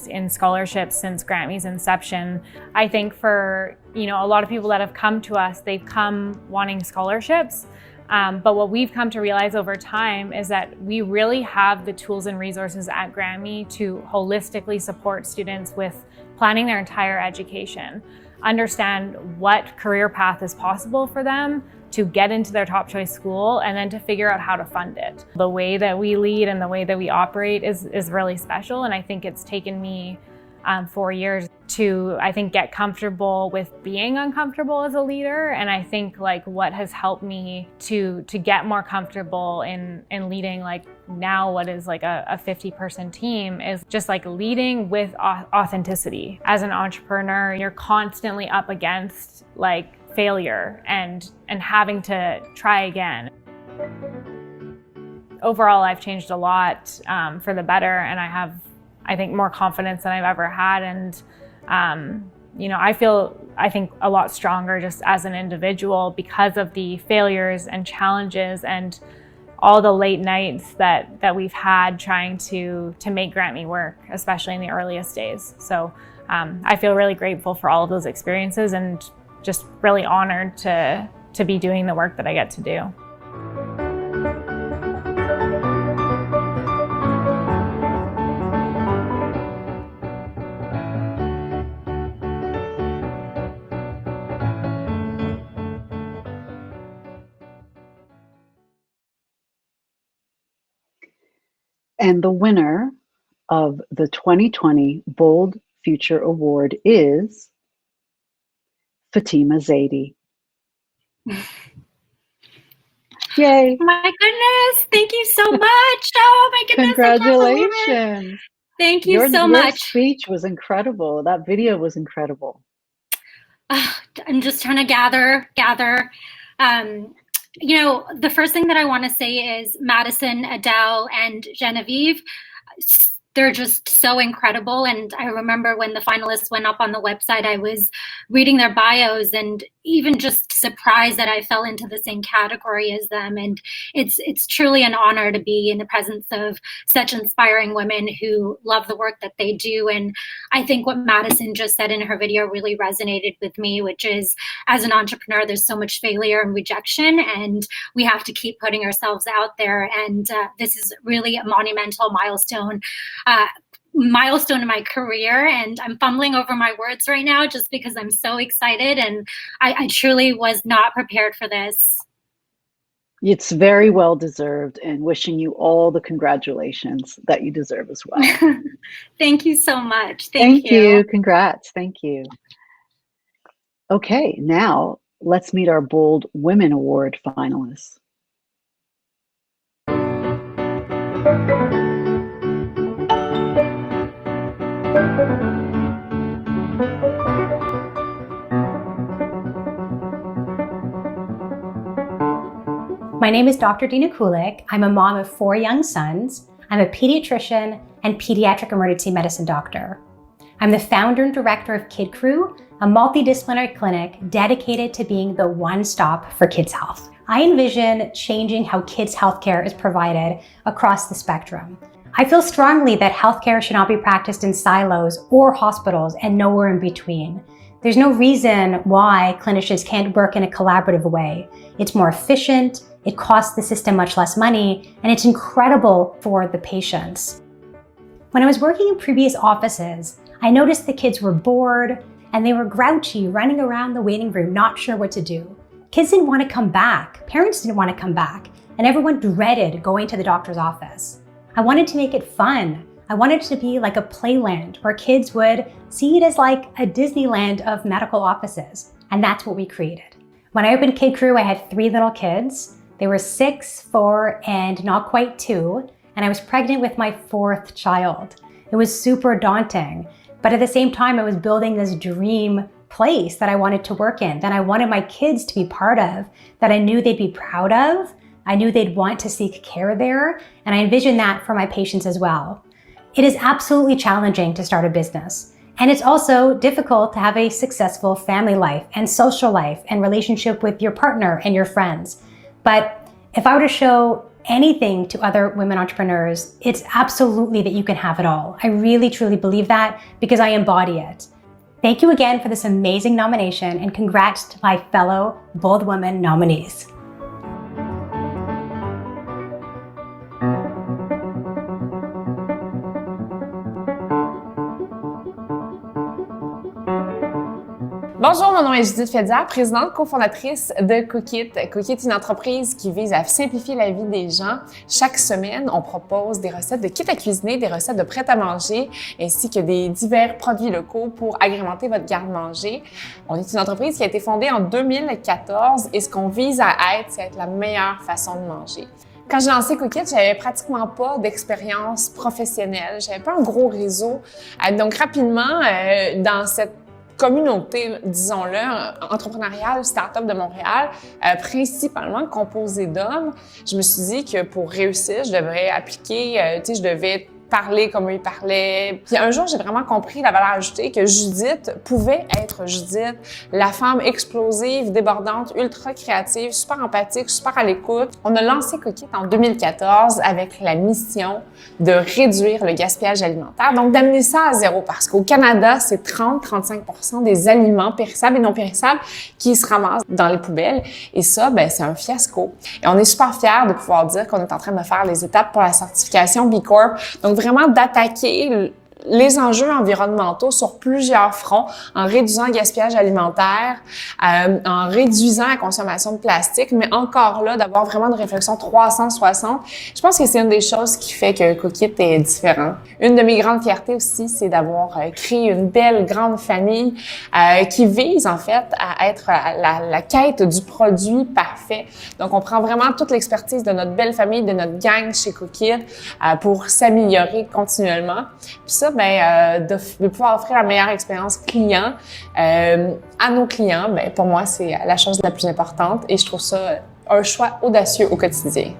in scholarships since Grant Me's inception. I think for a lot of people that have come to us, they've come wanting scholarships. But what we've come to realize over time is that we really have the tools and resources at Grant Me to holistically support students with planning their entire education, understand what career path is possible for them to get into their top choice school, and then to figure out how to fund it. The way that we lead and the way that we operate is really special, and I think it's taken me 4 years to, get comfortable with being uncomfortable as a leader. And I think what has helped me to get more comfortable in leading now what is a 50-person team is just leading with authenticity. As an entrepreneur, you're constantly up against failure and having to try again. Overall, I've changed a lot for the better, and I have more confidence than I've ever had. And, I feel, a lot stronger just as an individual because of the failures and challenges and all the late nights that we've had trying to make Grant Me work, especially in the earliest days. So I feel really grateful for all of those experiences and just really honored to be doing the work that I get to do. And the winner of the 2020 Bold Future Award is Fatima Zaidi. Yay. My goodness, thank you so much. Oh my goodness. Congratulations. Thank you so much. Your speech was incredible. That video was incredible. I'm just trying to gather. The first thing that I want to say is Madison, Adele, and Genevieve, they're just so incredible. And I remember when the finalists went up on the website, I was reading their bios and even just surprised that I fell into the same category as them. And it's truly an honor to be in the presence of such inspiring women who love the work that they do. And I think what Madison just said in her video really resonated with me, which is, as an entrepreneur, there's so much failure and rejection, and we have to keep putting ourselves out there. And this is really a monumental milestone in my career, and I'm fumbling over my words right now just because I'm so excited, and I truly was not prepared for this. It's very well deserved, and wishing you all the congratulations that you deserve as well. Thank you so much. Thank you. Congrats. Thank you. Okay, now let's meet our Bold Women Award finalists. My name is Dr. Dina Kulik. I'm a mom of 4 young sons. I'm a pediatrician and pediatric emergency medicine doctor. I'm the founder and director of KIDCREW, a multidisciplinary clinic dedicated to being the one-stop for kids' health. I envision changing how kids' healthcare is provided across the spectrum. I feel strongly that healthcare should not be practiced in silos or hospitals and nowhere in between. There's no reason why clinicians can't work in a collaborative way. It's more efficient, it costs the system much less money, and it's incredible for the patients. When I was working in previous offices, I noticed the kids were bored and they were grouchy, running around the waiting room, not sure what to do. Kids didn't want to come back. Parents didn't want to come back. And everyone dreaded going to the doctor's office. I wanted to make it fun. I wanted it to be like a playland where kids would see it as like a Disneyland of medical offices. And that's what we created. When I opened KIDCREW, I had 3 little kids. They were 6, 4, and not quite 2. And I was pregnant with my 4th child. It was super daunting. But at the same time, I was building this dream place that I wanted to work in, that I wanted my kids to be part of, that I knew they'd be proud of. I knew they'd want to seek care there. And I envisioned that for my patients as well. It is absolutely challenging to start a business. And it's also difficult to have a successful family life and social life and relationship with your partner and your friends. But if I were to show anything to other women entrepreneurs, it's absolutely that you can have it all. I really, truly believe that because I embody it. Thank you again for this amazing nomination, and congrats to my fellow Bold Women nominees. Bonjour, mon nom est Judith Fédia, présidente cofondatrice de Cookit. Cookit est une entreprise qui vise à simplifier la vie des gens. Chaque semaine, on propose des recettes de kits à cuisiner, des recettes de prêt à manger, ainsi que des divers produits locaux pour agrémenter votre garde-manger. On est une entreprise qui a été fondée en 2014 et ce qu'on vise à être, c'est être la meilleure façon de manger. Quand j'ai lancé Cookit, j'avais pratiquement pas d'expérience professionnelle. J'avais pas un gros réseau. Donc rapidement, dans cette communauté, disons-le, entrepreneuriale, start-up de Montréal, principalement composée d'hommes, je me suis dit que pour réussir, je devrais appliquer, je devais parler comme eux ils parlaient. Puis un jour, j'ai vraiment compris la valeur ajoutée que Judith pouvait être Judith, la femme explosive, débordante, ultra créative, super empathique, super à l'écoute. On a lancé Cookit en 2014 avec la mission de réduire le gaspillage alimentaire, donc d'amener ça à zéro parce qu'au Canada, c'est 30-35% des aliments périssables et non périssables qui se ramassent dans les poubelles. Et ça, ben, c'est un fiasco. Et on est super fiers de pouvoir dire qu'on est en train de faire les étapes pour la certification B Corp. Donc, vraiment d'attaquer les enjeux environnementaux sur plusieurs fronts, en réduisant le gaspillage alimentaire, en réduisant la consommation de plastique, mais encore là, d'avoir vraiment une réflexion 360. Je pense que c'est une des choses qui fait que Cookit est différent. Une de mes grandes fiertés aussi, c'est d'avoir créé une belle, grande famille qui vise en fait à être la quête du produit parfait. Donc, on prend vraiment toute l'expertise de notre belle famille, de notre gang chez Cookit pour s'améliorer continuellement. Puis ça, de pouvoir offrir la meilleure expérience client à nos clients, pour moi, c'est la chose la plus importante et je trouve ça un choix audacieux au quotidien.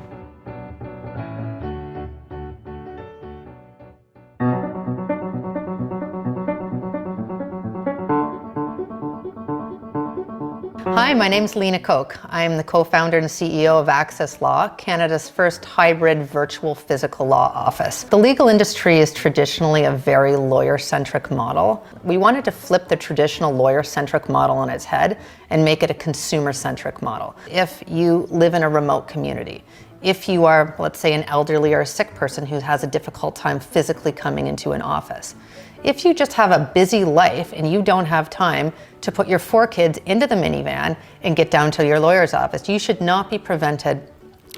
Hi, my name is Lena Koke. I am the co-founder and CEO of AXESS Law, Canada's first hybrid virtual physical law office. The legal industry is traditionally a very lawyer-centric model. We wanted to flip the traditional lawyer-centric model on its head and make it a consumer-centric model. If you live in a remote community, if you are, let's say, an elderly or a sick person who has a difficult time physically coming into an office, if you just have a busy life and you don't have time to put your 4 kids into the minivan and get down to your lawyer's office, you should not be prevented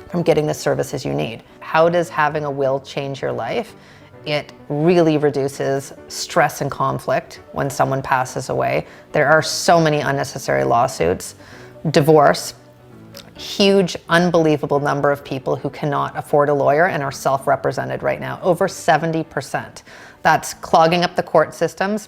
from getting the services you need. How does having a will change your life? It really reduces stress and conflict when someone passes away. There are so many unnecessary lawsuits. Divorce, huge, unbelievable number of people who cannot afford a lawyer and are self-represented right now, over 70%. That's clogging up the court systems.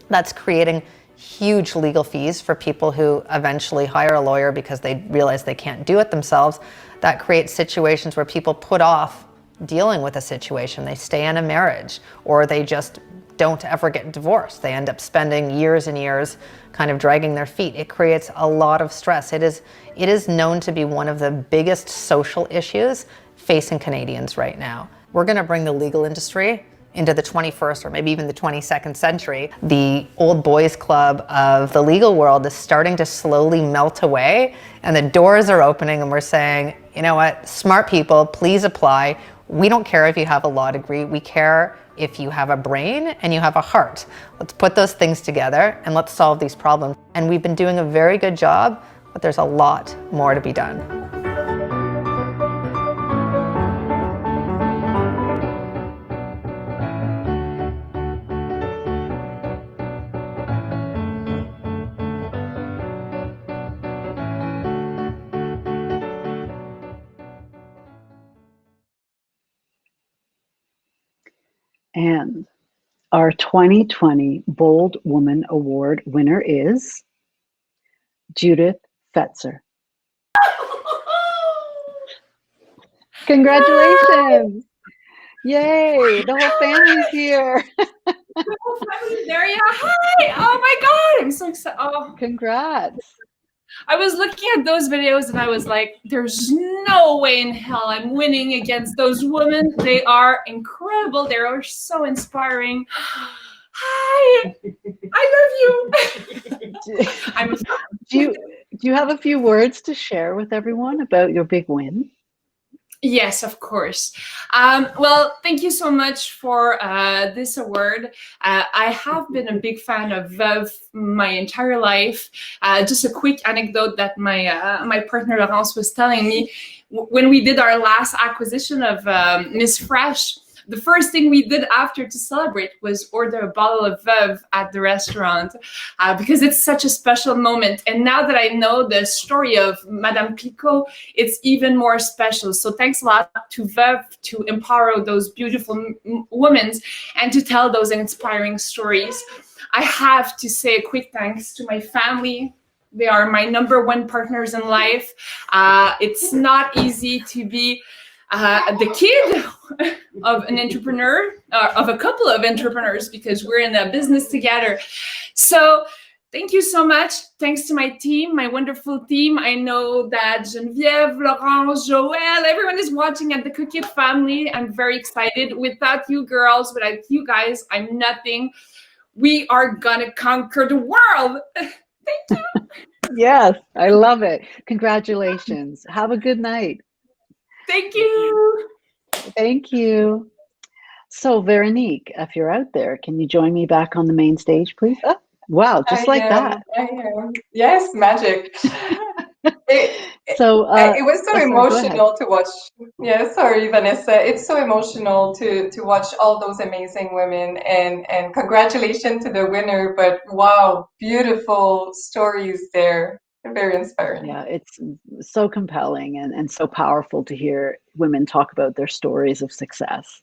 That's creating huge legal fees for people who eventually hire a lawyer because they realize they can't do it themselves. That creates situations where people put off dealing with a situation. They stay in a marriage or they just don't ever get divorced. They end up spending years and years kind of dragging their feet. It creates a lot of stress. It is known to be one of the biggest social issues facing Canadians right now. We're going to bring the legal industry into the 21st or maybe even the 22nd century. The old boys club of the legal world is starting to slowly melt away and the doors are opening and we're saying, you know what, smart people, please apply. We don't care if you have a law degree. We care if you have a brain and you have a heart. Let's put those things together and let's solve these problems. And we've been doing a very good job but there's a lot more to be done. And our 2020 Bold Woman Award winner is Judith Fetzer. Congratulations! Yay, the whole family's here. The whole family's there, yeah. Hi! Oh my God, I'm so excited. Oh. Congrats. I was looking at those videos and I was like, there's no way in hell I'm winning against those women. They are incredible. They are so inspiring. Hi, I love you. I'm a fan. Do you have a few words to share with everyone about your big win? Yes, of course. Well, thank you so much for this award. I have been a big fan of VEUVE my entire life. Just a quick anecdote that my partner Laurence was telling me. When we did our last acquisition of Miss Fresh, the first thing we did after to celebrate was order a bottle of VEUVE at the restaurant because it's such a special moment. And now that I know the story of Madame Cliquot, it's even more special. So thanks a lot to VEUVE to empower those beautiful women and to tell those inspiring stories. I have to say a quick thanks to my family. They are my #1 partners in life. It's not easy to be the kid of an entrepreneur, of a couple of entrepreneurs, because we're in a business together. So thank you so much. Thanks to my team, my wonderful team. I know that Geneviève, Laurence, Joël, everyone is watching at the QUILL family. I'm very excited. Without you girls, without you guys, I'm nothing. We are gonna conquer the world. Thank you. Yes, I love it. Congratulations. Have a good night. Thank you. Thank you. So, Veronique, if you're out there, can you join me back on the main stage, please? Oh, wow, just like that. I am. Yes, magic. It was so emotional to watch. Yeah, sorry, Vanessa. It's so emotional to watch all those amazing women, and congratulations to the winner. But wow, beautiful stories there. Very inspiring. Yeah, it's so compelling and so powerful to hear women talk about their stories of success.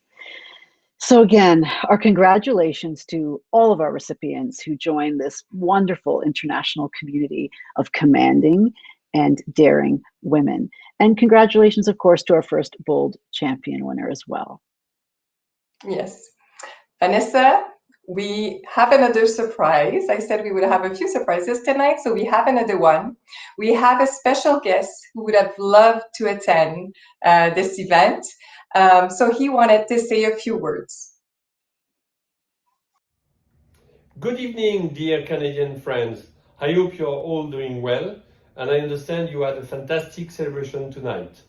So again, our congratulations to all of our recipients who joined this wonderful international community of commanding and daring women. And congratulations, of course, to our first Bold Champion winner as well. Yes. Vanessa, we have another surprise. I said we would have a few surprises tonight, so we have another one. We have a special guest who would have loved to attend this event. So he wanted to say a few words. Good evening, dear Canadian friends. I hope you're all doing well, and I understand you had a fantastic celebration tonight.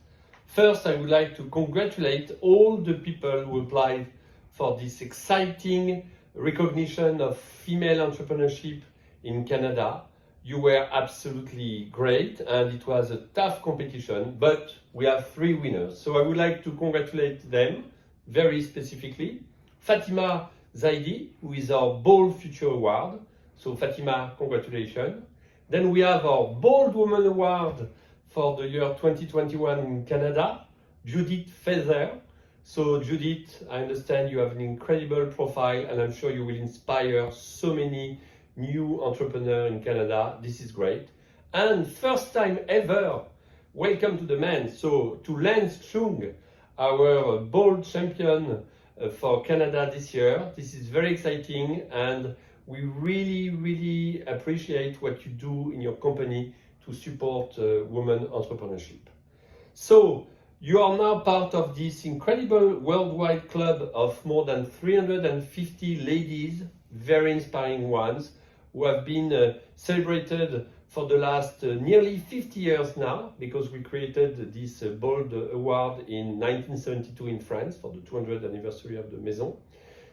First, I would like to congratulate all the people who applied for this exciting recognition of female entrepreneurship in Canada. You were absolutely great, and it was a tough competition, but we have 3 winners. So I would like to congratulate them very specifically. Fatima Zaidi, who is our Bold Future Award. So Fatima, congratulations. Then we have our Bold Woman Award for the year 2021 in Canada, Judith Fetzer. So Judith, I understand you have an incredible profile, and I'm sure you will inspire so many new entrepreneurs in Canada. This is great. And first time ever, welcome to the men. So to Lance Chung, our Bold Champion for Canada this year. This is very exciting, and we really appreciate what you do in your company to support women entrepreneurship. So you are now part of this incredible worldwide club of more than 350 ladies, very inspiring ones, who have been celebrated for the last nearly 50 years now, because we created this Bold Award in 1972 in France for the 200th anniversary of the Maison.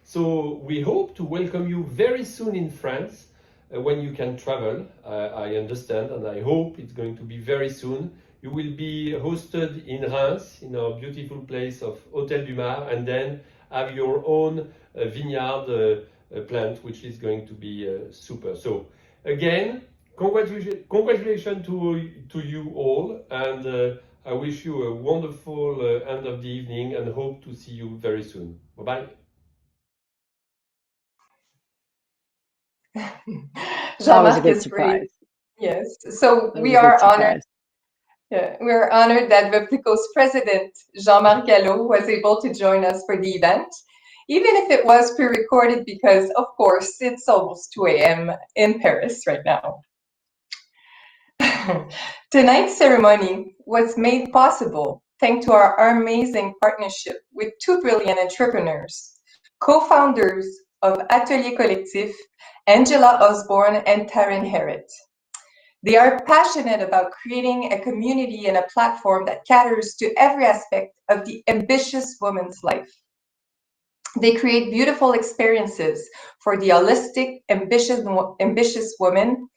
So we hope to welcome you very soon in France when you can travel. I understand, and I hope it's going to be very soon. You will be hosted in Reims, in our beautiful place of Hôtel du Mar, and then have your own vineyard plant, which is going to be super. So again, congratulations to you all, and I wish you a wonderful end of the evening and hope to see you very soon. Bye-bye. Jean-Marc is great. Yes, so we are honored. Yeah, we're honored that VEUVE CLIQUOT's president, Jean-Marc Gallo, was able to join us for the event, even if it was pre-recorded because, of course, it's almost 2 a.m. in Paris right now. Tonight's ceremony was made possible thanks to our amazing partnership with two brilliant entrepreneurs, co-founders of Atelier Collectif, Angela Osborne and Taryn Herritt. They are passionate about creating a community and a platform that caters to every aspect of the ambitious woman's life. They create beautiful experiences for the holistic, ambitious woman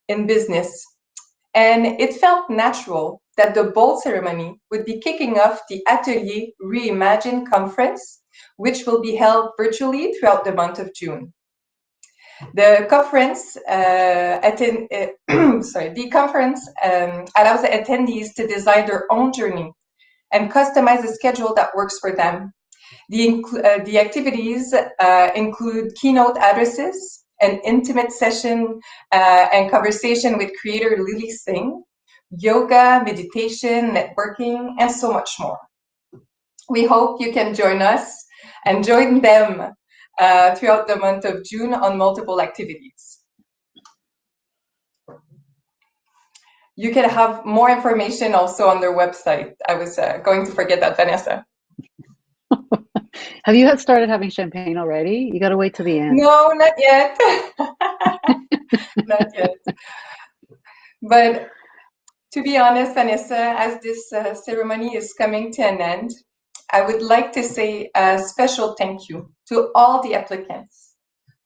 in business. And it felt natural that the bold ceremony would be kicking off the Atelier Reimagine conference, which will be held virtually throughout the month of June. The conference allows the attendees to design their own journey and customize a schedule that works for them. The activities include keynote addresses, an intimate session and conversation with creator Lily Singh, yoga, meditation, networking, and so much more. We hope you can join us and join them throughout the month of June on multiple activities. You can have more information also on their website. I was going to forget that, Vanessa. Have you started having champagne already? You got to wait till the end. No, not yet. Not yet. But to be honest, Vanessa, as this ceremony is coming to an end, I would like to say a special thank you to all the applicants.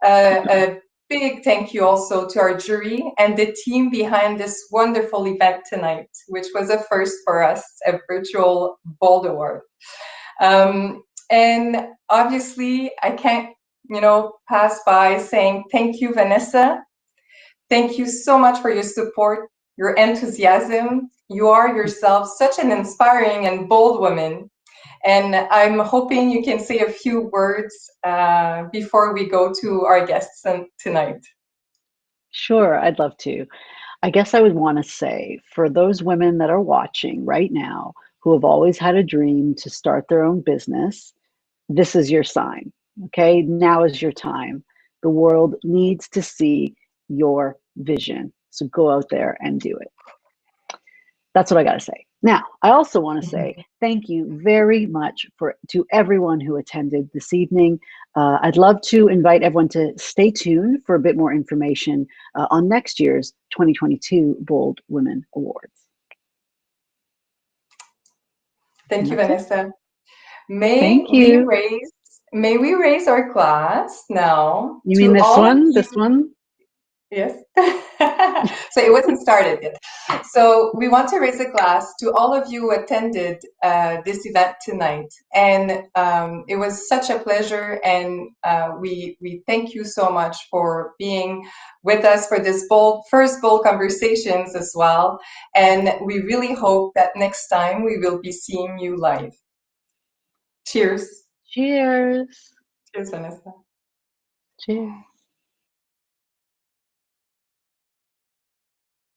A big thank you also to our jury and the team behind this wonderful event tonight, which was a first for us, a virtual Bold Award. And obviously, I can't, pass by saying thank you, Vanessa. Thank you so much for your support, your enthusiasm. You are yourself such an inspiring and bold woman. And I'm hoping you can say a few words before we go to our guests tonight. Sure, I'd love to. I guess I would want to say, for those women that are watching right now who have always had a dream to start their own business, this is your sign, okay? Now is your time. The world needs to see your vision. So go out there and do it. That's what I got to say. Now, I also want to say thank you very much to everyone who attended this evening. I'd love to invite everyone to stay tuned for a bit more information on next year's 2022 Bold Women Awards. Thank you, Vanessa. May we raise our glass now? You mean this one? This one? Yes. So it wasn't started yet. So we want to raise a glass to all of you who attended this event tonight. And it was such a pleasure. And we thank you so much for being with us for this first bold conversations as well. And we really hope that next time we will be seeing you live. Cheers. Cheers. Cheers, Vanessa. Cheers.